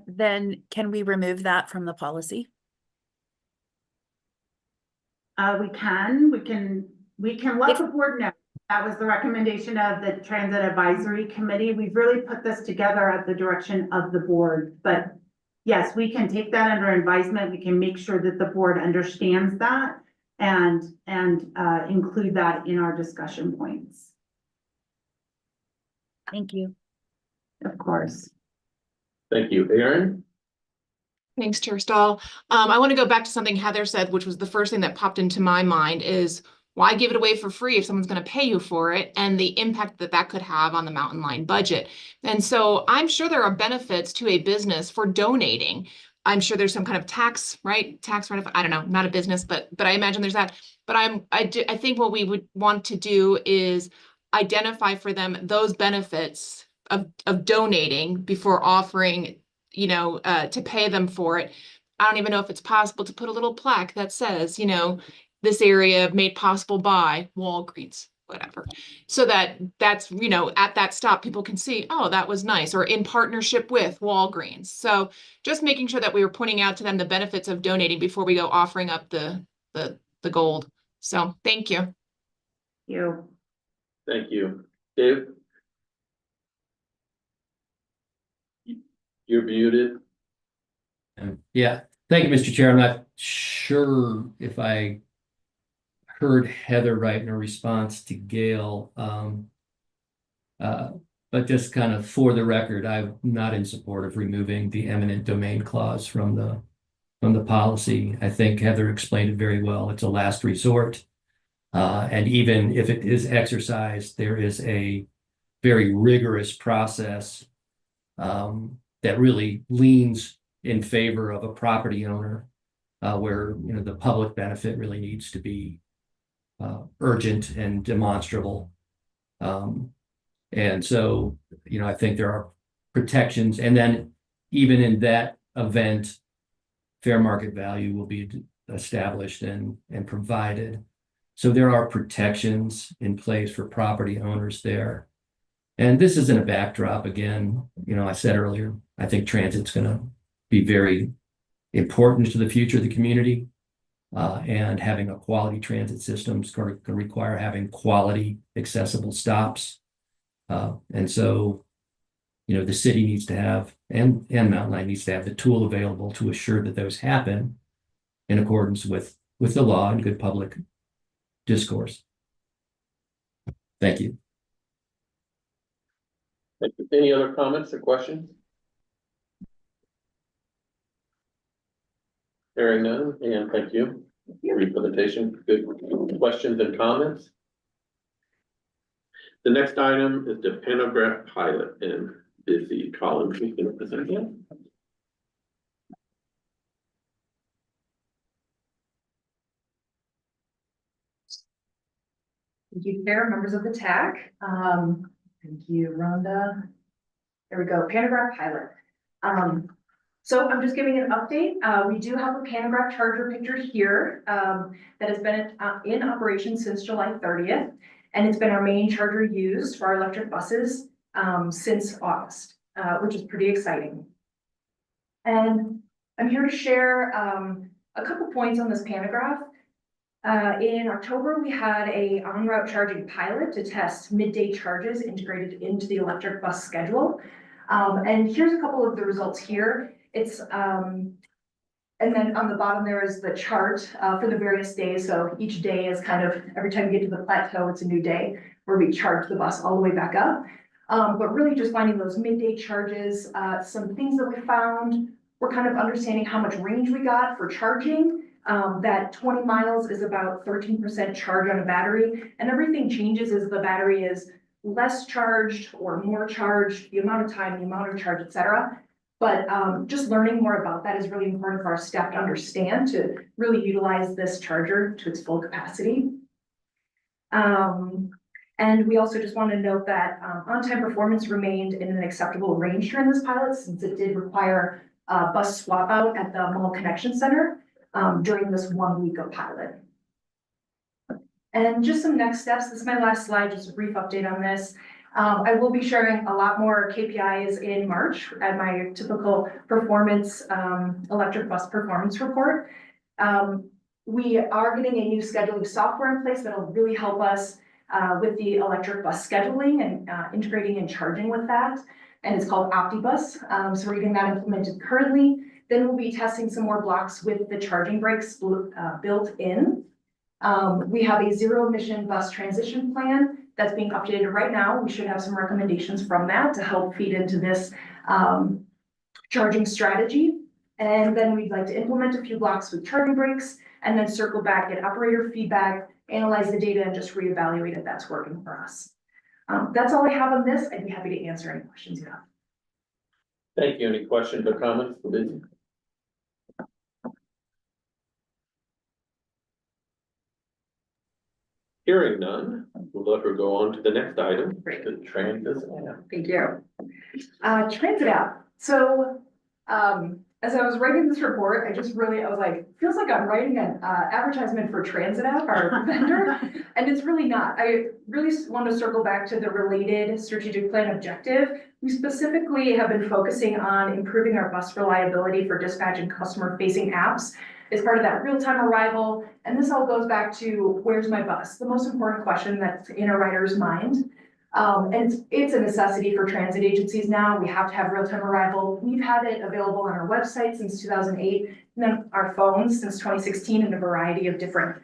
Then can we remove that from the policy? We can let the board know. That was the recommendation of the Transit Advisory Committee. We've really put this together at the direction of the board, but yes, we can take that under advisement. We can make sure that the board understands that and include that in our discussion points. Thank you. Of course. Thank you, Aaron. Thanks, Chair Stahl. I want to go back to something Heather said, which was the first thing that popped into my mind is why give it away for free if someone's going to pay you for it, and the impact that that could have on the Mountain Line budget. And so I'm sure there are benefits to a business for donating. I'm sure there's some kind of tax, right? Tax rate, I don't know, not a business, but I imagine there's that. But I think what we would want to do is identify for them those benefits of donating before offering, you know, to pay them for it. I don't even know if it's possible to put a little plaque that says, you know, this area made possible by Walgreens, whatever. So that's, you know, at that stop, people can see, oh, that was nice, or in partnership with Walgreens. So just making sure that we were pointing out to them the benefits of donating before we go offering up the gold. So thank you. Thank you. Dave? You're muted. Yeah, thank you, Mr. Chair. I'm not sure if I heard Heather right in her response to Gail. But just kind of for the record, I'm not in support of removing the eminent domain clause from the policy. I think Heather explained it very well. It's a last resort. And even if it is exercised, there is a very rigorous process that really leans in favor of a property owner, where, you know, the public benefit really needs to be urgent and demonstrable. And so, you know, I think there are protections, and then even in that event, fair market value will be established and provided. So there are protections in place for property owners there. And this is in a backdrop, again, you know, I said earlier, I think transit's going to be very important to the future of the community. And having a quality transit system is going to require having quality, accessible stops. And so, you know, the city needs to have, and Mountain Line needs to have the tool available to assure that those happen in accordance with the law and good public discourse. Thank you. Any other comments or questions? Hearing none, and thank you for your presentation. Good questions and comments. The next item is the pantograph pilot, and Busy Collins is going to present it. Thank you, Chair, members of the TAC. Thank you, Rhonda. There we go, pantograph pilot. So I'm just giving an update. We do have a pantograph charger picture here that has been in operation since July 30th. And it's been our main charger used for our electric buses since August, which is pretty exciting. And I'm here to share a couple points on this pantograph. In October, we had a on-route charging pilot to test midday charges integrated into the electric bus schedule. And here's a couple of the results here. It's and then on the bottom there is the chart for the various days. So each day is kind of, every time you get to the plateau, it's a new day where we charge the bus all the way back up. But really just finding those midday charges, some things that we found, we're kind of understanding how much range we got for charging. that 20 miles is about 13% charge on a battery, and everything changes as the battery is less charged or more charged, the amount of time, the amount of charge, etc. But just learning more about that is really important for our staff to understand, to really utilize this charger to its full capacity. And we also just want to note that on-time performance remained in an acceptable range during this pilot, since it did require a bus swap out at the Mall Connection Center during this 1 week of pilot. And just some next steps. This is my last slide, just a brief update on this. I will be sharing a lot more KPIs in March at my typical performance, electric bus performance report. We are getting a new scheduling software in place that'll really help us with the electric bus scheduling and integrating and charging with that. And it's called OptiBus. So we're getting that implemented currently. Then we'll be testing some more blocks with the charging brakes built in. We have a zero emission bus transition plan that's being updated right now. We should have some recommendations from that to help feed into this charging strategy. And then we'd like to implement a few blocks with charging brakes and then circle back, get operator feedback, analyze the data, and just reevaluate if that's working for us. That's all I have on this. I'd be happy to answer any questions you have. Thank you. Any questions or comments for Lizzie? Hearing none, we'll let her go on to the next item, the transit app. Thank you. Transit app. So, as I was writing this report, I was like, feels like I'm writing an advertisement for Transit app, our vendor, and it's really not. I really want to circle back to the related strategic plan objective. We specifically have been focusing on improving our bus reliability for dispatch and customer facing apps as part of that real-time arrival. And this all goes back to, where's my bus? The most important question that's in a rider's mind. And it's a necessity for transit agencies now. We have to have real-time arrival. We've had it available on our website since 2008, and then our phones since 2016 in a variety of different,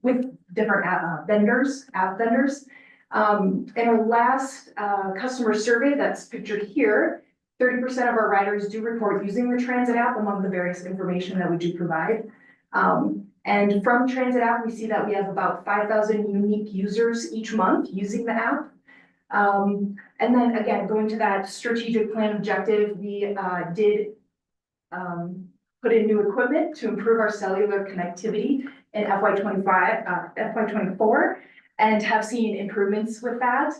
with different app vendors. In our last customer survey that's pictured here, 30% of our riders do report using the Transit app among the various information that we do provide. And from Transit app, we see that we have about 5,000 unique users each month using the app. And then again, going to that strategic plan objective, we did put in new equipment to improve our cellular connectivity in FY24, and have seen improvements with that.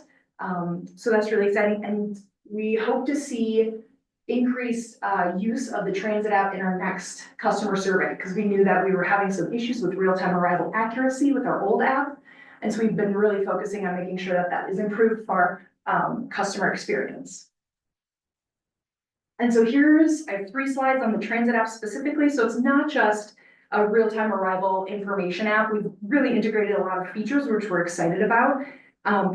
So that's really exciting. And we hope to see increased use of the Transit app in our next customer survey, because we knew that we were having some issues with real-time arrival accuracy with our old app. And so we've been really focusing on making sure that that is improved for customer experience. And so I have 3 slides on the Transit app specifically. So it's not just a real-time arrival information app. We've really integrated a lot of features, which we're excited about.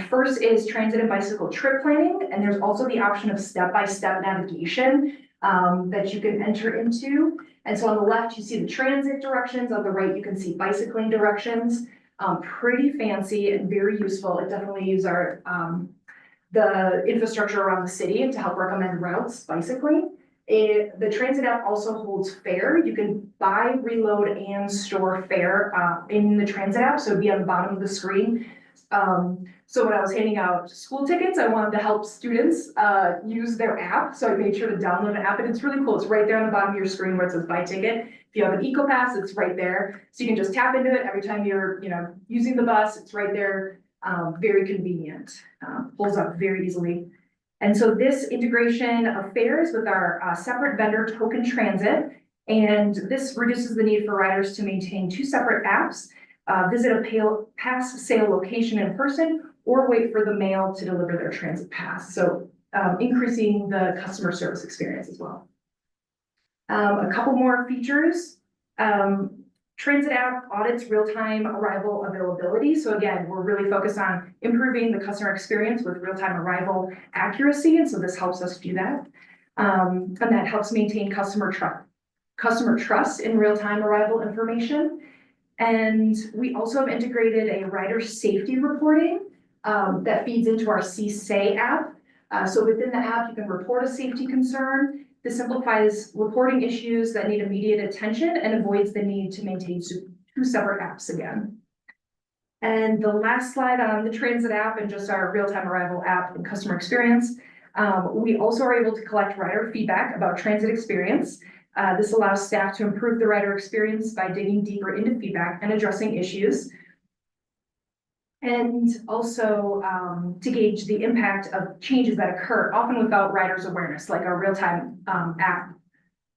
First is transit and bicycle trip planning, and there's also the option of step-by-step navigation that you can enter into. And so on the left, you see the transit directions. On the right, you can see bicycling directions. Pretty fancy and very useful. It definitely uses our the infrastructure around the city to help recommend routes bicycling. The Transit app also holds fare. You can buy, reload, and store fare in the Transit app, so it'd be on the bottom of the screen. So when I was handing out school tickets, I wanted to help students use their app. So I made sure to download an app, and it's really cool. It's right there on the bottom of your screen where it says buy ticket. If you have an EcoPass, it's right there. So you can just tap into it every time you're, using the bus. It's right there. Very convenient. Pulls up very easily. And so this integration of fares with our separate vendor Token Transit, and this reduces the need for riders to maintain 2 separate apps, visit a pass sale location in person, or wait for the mail to deliver their transit pass. So increasing the customer service experience as well. A couple more features. Transit app audits real-time arrival availability. So again, we're really focused on improving the customer experience with real-time arrival accuracy. And so this helps us do that. And that helps maintain customer trust in real-time arrival information. And we also have integrated a rider safety reporting that feeds into our CSAY app. So within the app, you can report a safety concern. This simplifies reporting issues that need immediate attention and avoids the need to maintain two separate apps again. And the last slide on the transit app and just our real-time arrival app and customer experience. We also are able to collect rider feedback about transit experience. This allows staff to improve the rider experience by digging deeper into feedback and addressing issues. And also to gauge the impact of changes that occur, often without riders' awareness, like our real-time app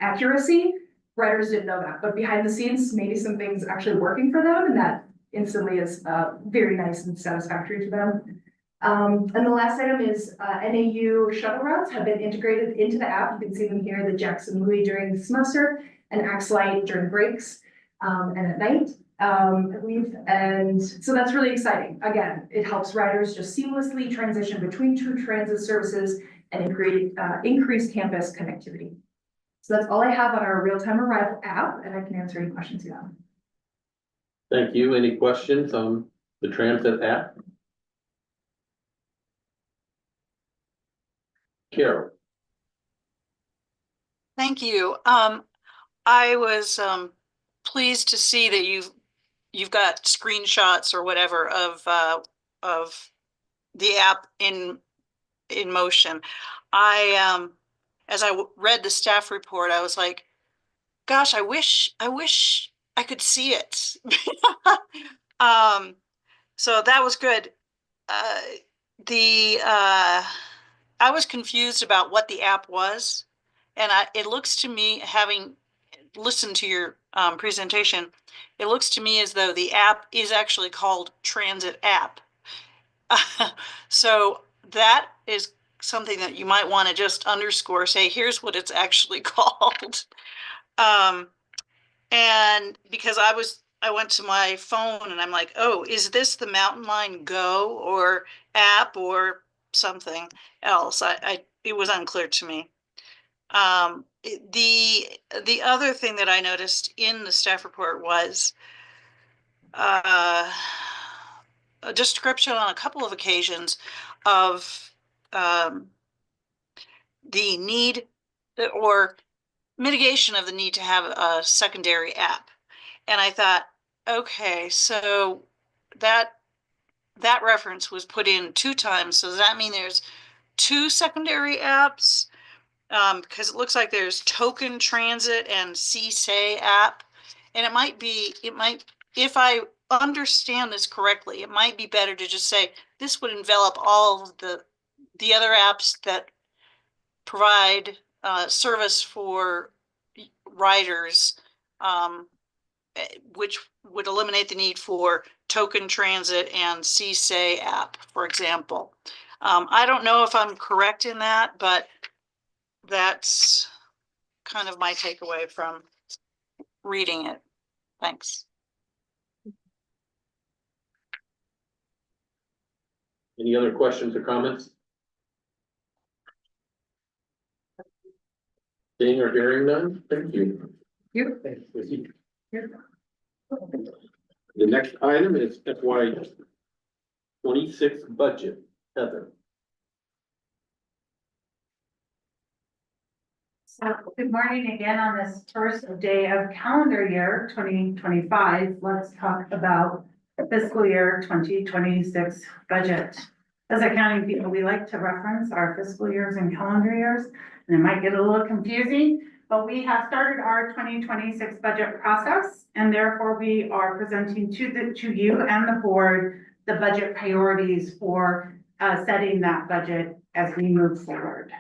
accuracy. Riders didn't know that, but behind the scenes, maybe some things actually working for them, and that instantly is very nice and satisfactory to them. And the last item is NAU shuttle routes have been integrated into the app. You can see them here, the Jackson Louis during the semester and Axelite during breaks and at night. I believe, and so that's really exciting. Again, it helps riders just seamlessly transition between two transit services and increase campus connectivity. So that's all I have on our real-time arrival app, and I can answer any questions you have. Thank you. Any questions on the transit app? Carol? Thank you. I was pleased to see that you've got screenshots or whatever of the app in motion. As I read the staff report, I was like, gosh, I wish I could see it. So that was good. I was confused about what the app was, and it looks to me, having listened to your presentation, it looks to me as though the app is actually called Transit App. So that is something that you might want to just underscore, say, here's what it's actually called. And because I went to my phone and I'm like, oh, is this the Mountain Line Go or app or something else? It was unclear to me. The other thing that I noticed in the staff report was a description on a couple of occasions of the need or mitigation of the need to have a secondary app. And I thought, okay, so that reference was put in 2 times. So does that mean there's 2 secondary apps? Because it looks like there's Token Transit and CSay app. And it might, if I understand this correctly, it might be better to just say this would envelop all of the other apps that provide service for riders, which would eliminate the need for Token Transit and CSay app, for example. I don't know if I'm correct in that, but that's kind of my takeaway from reading it. Thanks. Any other questions or comments? Seeing or hearing none? Thank you. Yep. The next item is FY 26 budget. Heather. So good morning again on this first day of calendar year 2025. Let's talk about fiscal year 2026 budget. As accounting people, we like to reference our fiscal years and calendar years, and it might get a little confusing, but we have started our 2026 budget process, and therefore we are presenting to you and the board the budget priorities for setting that budget as we move forward.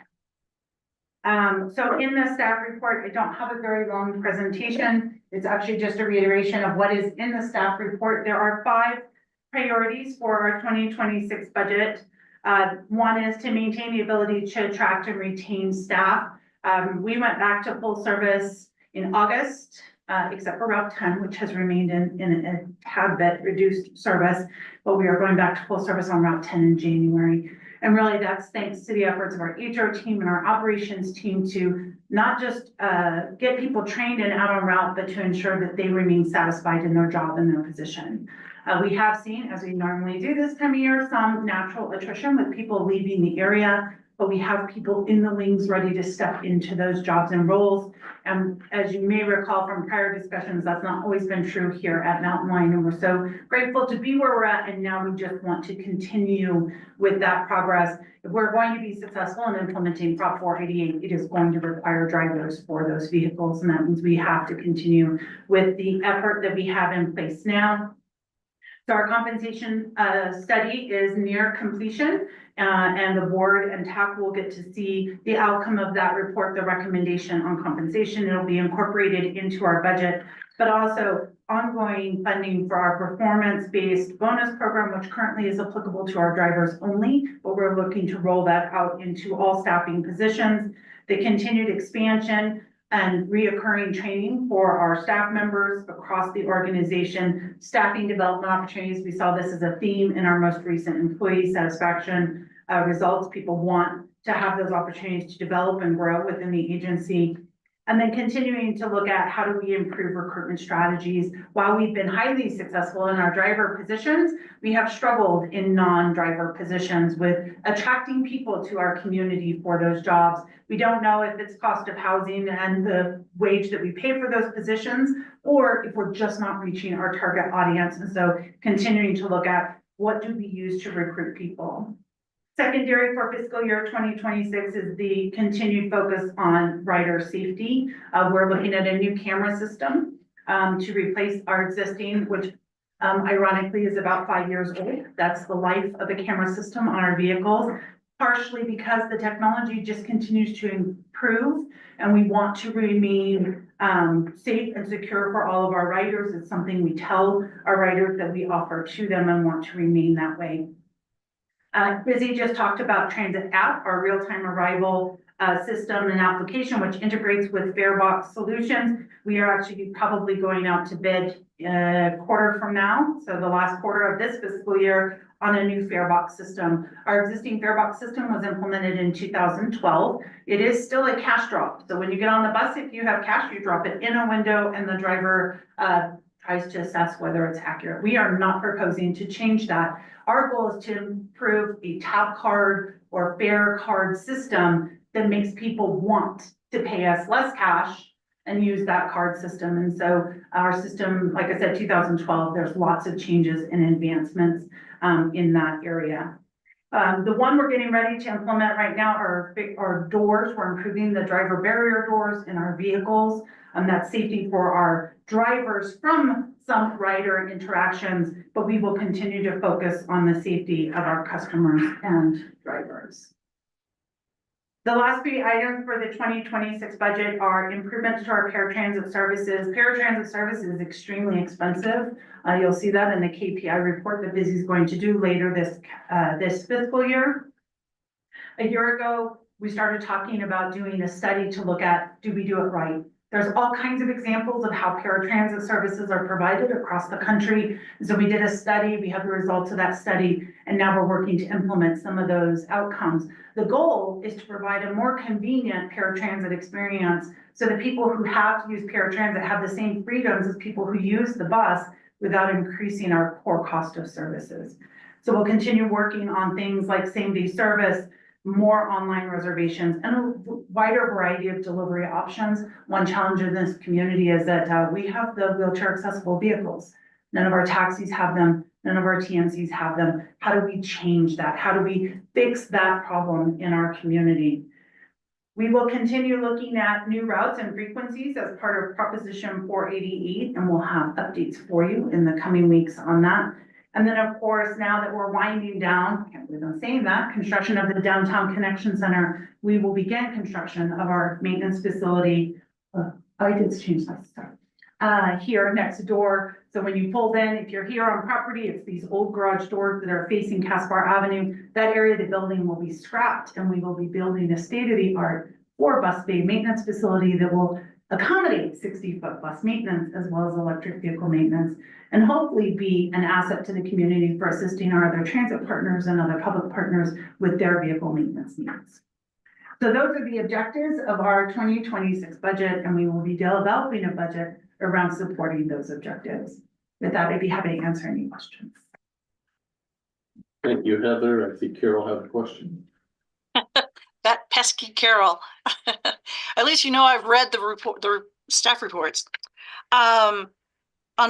So in the staff report, I don't have a very long presentation. It's actually just a reiteration of what is in the staff report. There are 5 priorities for our 2026 budget. One is to maintain the ability to attract and retain staff. We went back to full service in August, except for Route 10, which has remained in a tad bit reduced service, but we are going back to full service on Route 10 in January. And really that's thanks to the efforts of our HR team and our operations team to not just get people trained and out on route, but to ensure that they remain satisfied in their job and their position. We have seen, as we normally do this time of year, some natural attrition with people leaving the area. but we have people in the wings ready to step into those jobs and roles. And as you may recall from prior discussions, that's not always been true here at Mountain Lion, and we're so grateful to be where we're at, and now we just want to continue with that progress. If we're going to be successful in implementing Prop 488, it is going to require drivers for those vehicles, and that means we have to continue with the effort that we have in place now. So our compensation study is near completion, and the board and TAC will get to see the outcome of that report, the recommendation on compensation. It'll be incorporated into our budget, but also ongoing funding for our performance-based bonus program, which currently is applicable to our drivers only, but we're looking to roll that out into all staffing positions. The continued expansion and reoccurring training for our staff members across the organization, staffing development opportunities. We saw this as a theme in our most recent employee satisfaction results. People want to have those opportunities to develop and grow within the agency. And then continuing to look at how do we improve recruitment strategies. While we've been highly successful in our driver positions, we have struggled in non-driver positions with attracting people to our community for those jobs. We don't know if it's cost of housing and the wage that we pay for those positions, or if we're just not reaching our target audience. And so continuing to look at what do we use to recruit people. Secondary for fiscal year 2026 is the continued focus on rider safety. We're looking at a new camera system to replace our existing, which ironically is about 5 years old. That's the life of the camera system on our vehicles, partially because the technology just continues to improve and we want to remain safe and secure for all of our riders. It's something we tell our riders that we offer to them and want to remain that way. Busy just talked about Transit App, our real-time arrival system and application, which integrates with Farebox solutions. We are actually probably going out to bid a quarter from now, so the last quarter of this fiscal year, on a new Farebox system. Our existing Farebox system was implemented in 2012. It is still a cash drop. So when you get on the bus, if you have cash, you drop it in a window and the driver tries to assess whether it's accurate. We are not proposing to change that. Our goal is to improve a tap card or fare card system that makes people want to pay us less cash and use that card system. And so our system, like I said, 2012, there's lots of changes and advancements in that area. The one we're getting ready to implement right now are doors. We're improving the driver barrier doors in our vehicles. That's safety for our drivers from some rider interactions, but we will continue to focus on the safety of our customers and drivers. The last three items for the 2026 budget are improvements to our paratransit services. Paratransit service is extremely expensive. You'll see that in the KPI report that Busy is going to do later this fiscal year. A year ago, we started talking about doing a study to look at, do we do it right? There's all kinds of examples of how paratransit services are provided across the country. So we did a study, we have the results of that study, and now we're working to implement some of those outcomes. The goal is to provide a more convenient paratransit experience so that people who have to use paratransit have the same freedoms as people who use the bus without increasing our core cost of services. So we'll continue working on things like same-day service, more online reservations, and a wider variety of delivery options. One challenge in this community is that we have the wheelchair accessible vehicles. None of our taxis have them. None of our TNCs have them. How do we change that? How do we fix that problem in our community? We will continue looking at new routes and frequencies as part of Proposition 488, and we'll have updates for you in the coming weeks on that. And then, of course, now that we're winding down, I can't believe I'm saying that, construction of the Downtown Connection Center, we will begin construction of our maintenance facility. I did change my stuff. Here next door. So when you pull in, if you're here on property, it's these old garage doors that are facing Caspar Avenue. That area of the building will be scrapped, and we will be building a state-of-the-art 4-bus bay maintenance facility that will accommodate 60-foot bus maintenance as well as electric vehicle maintenance, and hopefully be an asset to the community for assisting our other transit partners and other public partners with their vehicle maintenance needs. So those are the objectives of our 2026 budget, and we will be developing a budget around supporting those objectives. With that, I'd be happy to answer any questions. Thank you, Heather. I think Carol had a question. that pesky Carol. At least you know I've read the report, the staff reports. On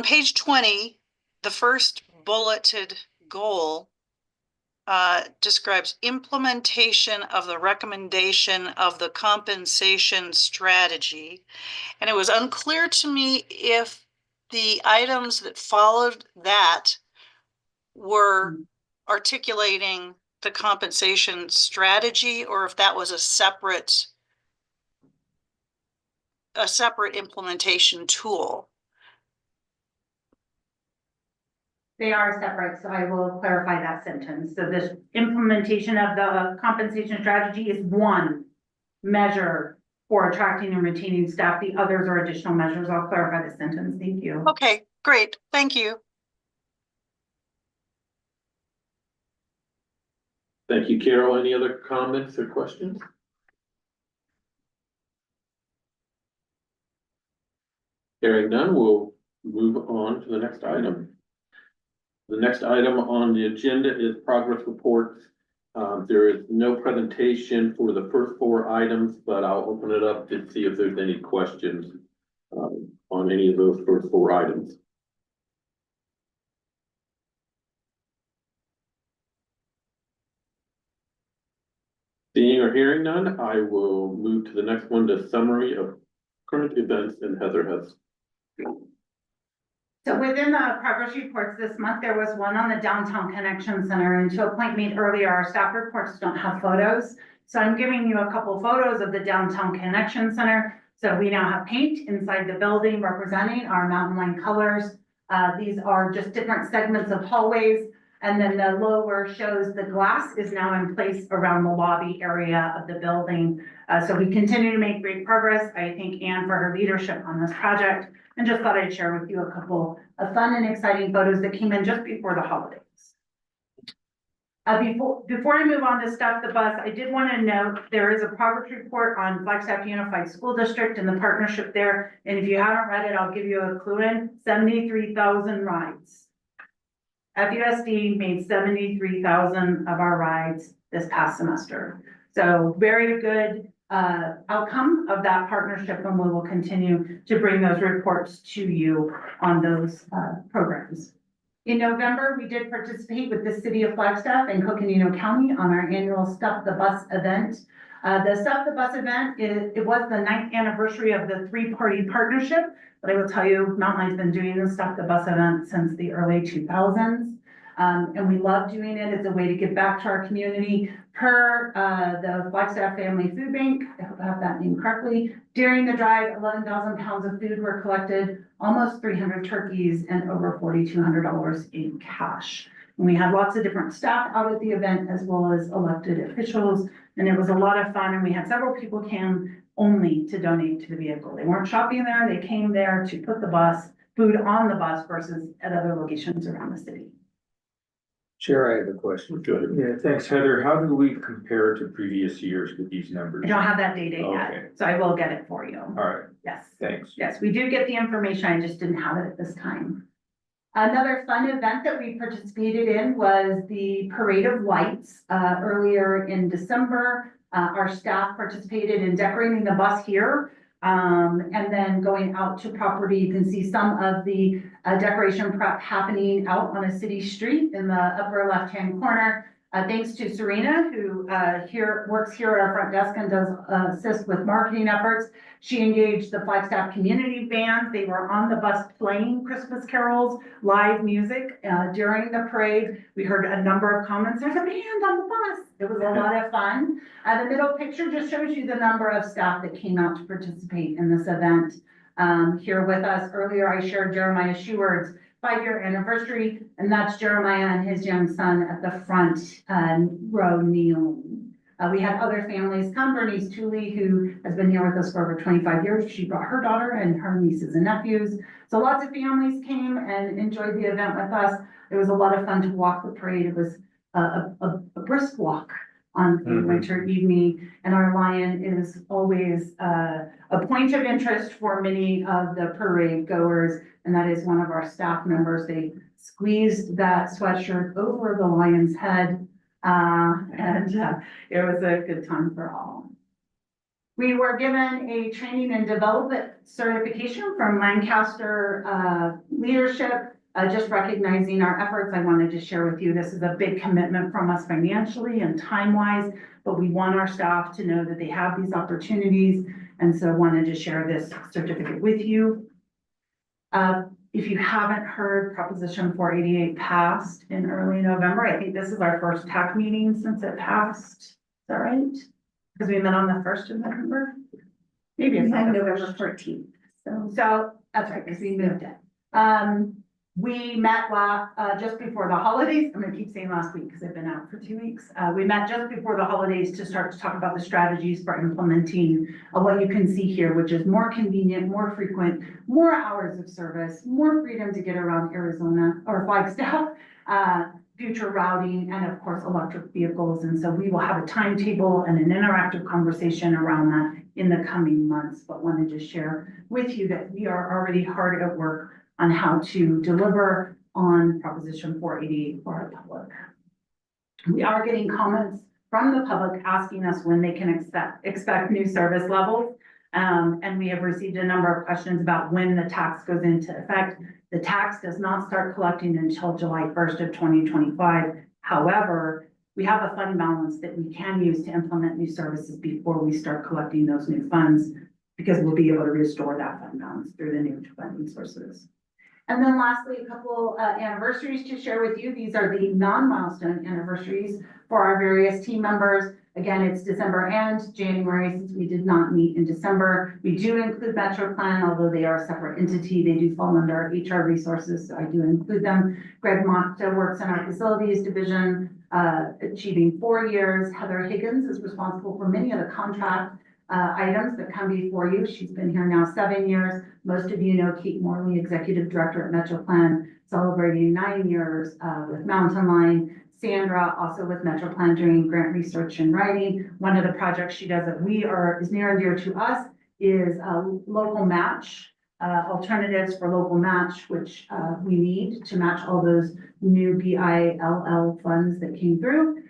page 20, the first bulleted goal describes implementation of the recommendation of the compensation strategy. And it was unclear to me if the items that followed that were articulating the compensation strategy, or if that was a separate implementation tool. They are separate, so I will clarify that sentence. So this implementation of the compensation strategy is one measure for attracting and retaining staff. The others are additional measures. I'll clarify the sentence. Thank you. Okay, great. Thank you. Thank you, Carol. Any other comments or questions? Hearing none, we'll move on to the next item. The next item on the agenda is progress reports. There is no presentation for the first 4 items, but I'll open it up to see if there's any questions on any of those first 4 items. Seeing or hearing none, I will move to the next one, the summary of current events, and Heather has. So within the progress reports this month, there was one on the Downtown Connection Center, and to a point made earlier, our staff reports don't have photos. So I'm giving you a couple photos of the Downtown Connection Center. So we now have paint inside the building representing our mountain line colors. These are just different segments of hallways. And then the lower shows the glass is now in place around the lobby area of the building. So we continue to make great progress. I thank Anne for her leadership on this project, and just thought I'd share with you a couple of fun and exciting photos that came in just before the holidays. Before I move on to Stuff the Bus, I did want to note there is a progress report on Flagstaff Unified School District and the partnership there. And if you haven't read it, I'll give you a clue in. 73,000 rides. FUSD made 73,000 of our rides this past semester. So very good outcome of that partnership, and we will continue to bring those reports to you on those programs. In November, we did participate with the City of Flagstaff and Coconino County on our annual Stuff the Bus event. The Stuff the Bus event, it was the 9th anniversary of the 3-party partnership, but I will tell you, Mountain Line's been doing the Stuff the Bus event since the early 2000s. And we love doing it. It's a way to give back to our community. Per the Flagstaff Family Food Bank, I hope I have that name correctly. During the drive, 11,000 pounds of food were collected, almost 300 turkeys, and over $4,200 in cash. And we had lots of different staff out at the event, as well as elected officials, and it was a lot of fun. And we had several people came only to donate to the vehicle. They weren't shopping there. They came there to put the food on the bus versus at other locations around the city. Chair, I have a question. Go ahead. Yeah, thanks, Heather. How do we compare to previous years with these numbers? I don't have that data Okay. yet, so I will get it for you. All right, Yes. thanks. Yes, we do get the information. I just didn't have it at this time. Another fun event that we participated in was the Parade of Lights earlier in December. Our staff participated in decorating the bus here. And then going out to property, you can see some of the decoration prep happening out on a city street in the upper left-hand corner. Thanks to Serena, who works here at our front desk and does assist with marketing efforts. She engaged the Flagstaff community band. They were on the bus playing Christmas carols, live music during the parade. We heard a number of comments. There's a band on the bus. It was a lot of fun. The middle picture just shows you the number of staff that came out to participate in this event. Here with us earlier, I shared Jeremiah Sheward's 5-year anniversary, and that's Jeremiah and his young son at the front row kneeling. We had other families come. Bernice Tooley, who has been here with us for over 25 years. She brought her daughter and her nieces and nephews. So lots of families came and enjoyed the event with us. It was a lot of fun to walk the parade. It was a brisk walk on a winter evening, and our lion is always a point of interest for many of the parade goers, and that is one of our staff members. They squeezed that sweatshirt over the lion's head It was a good time for all. We were given a training and development certification from Lancaster Leadership, just recognizing our efforts. I wanted to share with you, this is a big commitment from us financially and time-wise, but we want our staff to know that they have these opportunities. And so wanted to share this certificate with you. If you haven't heard, Proposition 488 passed in early November. I think this is our first TAC meeting since it passed. Is that right? Because we met on the 1st of November? Maybe We it's had not the November 1st. 14th, so. So that's right, because we moved it. We met just before the holidays. I'm gonna keep saying last week because I've been out for 2 weeks. We met just before the holidays to start to talk about the strategies for implementing what you can see here, which is more convenient, more frequent, more hours of service, more freedom to get around Arizona or Flagstaff, future routing, and of course, electric vehicles. And so we will have a timetable and an interactive conversation around that in the coming months, but wanted to share with you that we are already hard at work on how to deliver on Proposition 488 for our public. We are getting comments from the public asking us when they can expect new service levels. And we have received a number of questions about when the tax goes into effect. The tax does not start collecting until July 1st of 2025. However, we have a fund balance that we can use to implement new services before we start collecting those new funds, because we'll be able to restore that fund balance through the new funding sources. And then lastly, a couple anniversaries to share with you. These are the non-milestone anniversaries for our various team members. Again, it's December and January, since we did not meet in December. We do include MetroPlan, although they are a separate entity. They do fall under our HR resources, so I do include them. Greg Mott works in our facilities division, achieving 4 years. Heather Higgins is responsible for many of the contract items that come before you. She's been here now 7 years. Most of you know Kate Morley, Executive Director at MetroPlan, celebrating 9 years with Mountain Line. Sandra, also with MetroPlan, doing grant research and writing. One of the projects she does that is near and dear to us is local match, alternatives for local match, which we need to match all those new BILL funds that came through.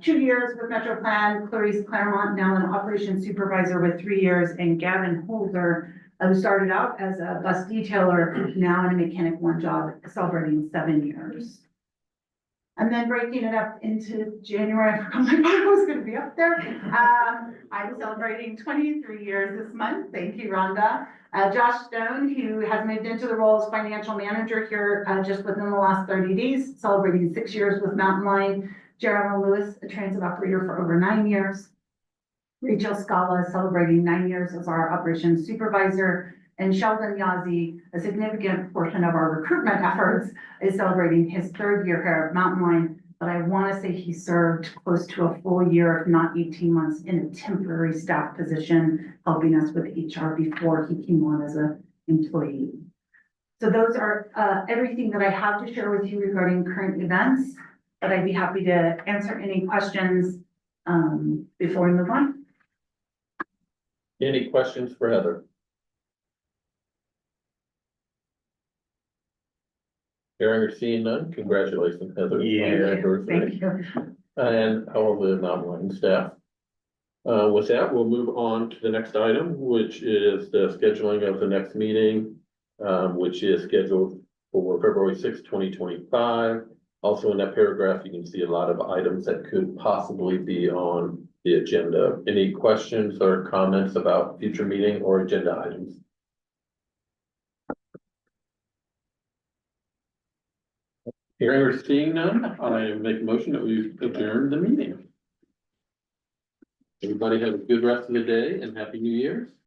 2 years with MetroPlan. Clarice Claremont, now an operations supervisor with 3 years, and Gavin Holzer, who started out as a bus detailer, now in a mechanic one job, celebrating 7 years. And then breaking it up into January, I forgot my Bible was gonna be up there. I'm celebrating 23 years this month. Thank you, Rhonda. Josh Stone, who has moved into the role as financial manager here just within the last 30 days, celebrating 6 years with Mountain Line. Jeremy Lewis, a transit operator for over 9 years. Rachel Scala, celebrating 9 years as our operations supervisor. And Sheldon Yazzie, a significant portion of our recruitment efforts, is celebrating his 3rd year here at Mountain Line. But I want to say he served close to a full year, if not 18 months, in a temporary staff position, helping us with HR before he came on as an employee. So those are everything that I have to share with you regarding current events, but I'd be happy to answer any questions before we move on. Any questions for Heather? Hearing or seeing none, congratulations, Heather. on your anniversary. Thank you. And all the Mountain Line staff. With that, we'll move on to the next item, which is the scheduling of the next meeting, which is scheduled for February 6th, 2025. Also in that paragraph, you can see a lot of items that could possibly be on the agenda. Any questions or comments about future meeting or agenda items? Hearing or seeing none, I make a motion that we adjourn the meeting. Everybody have a good rest of the day and Happy New Year.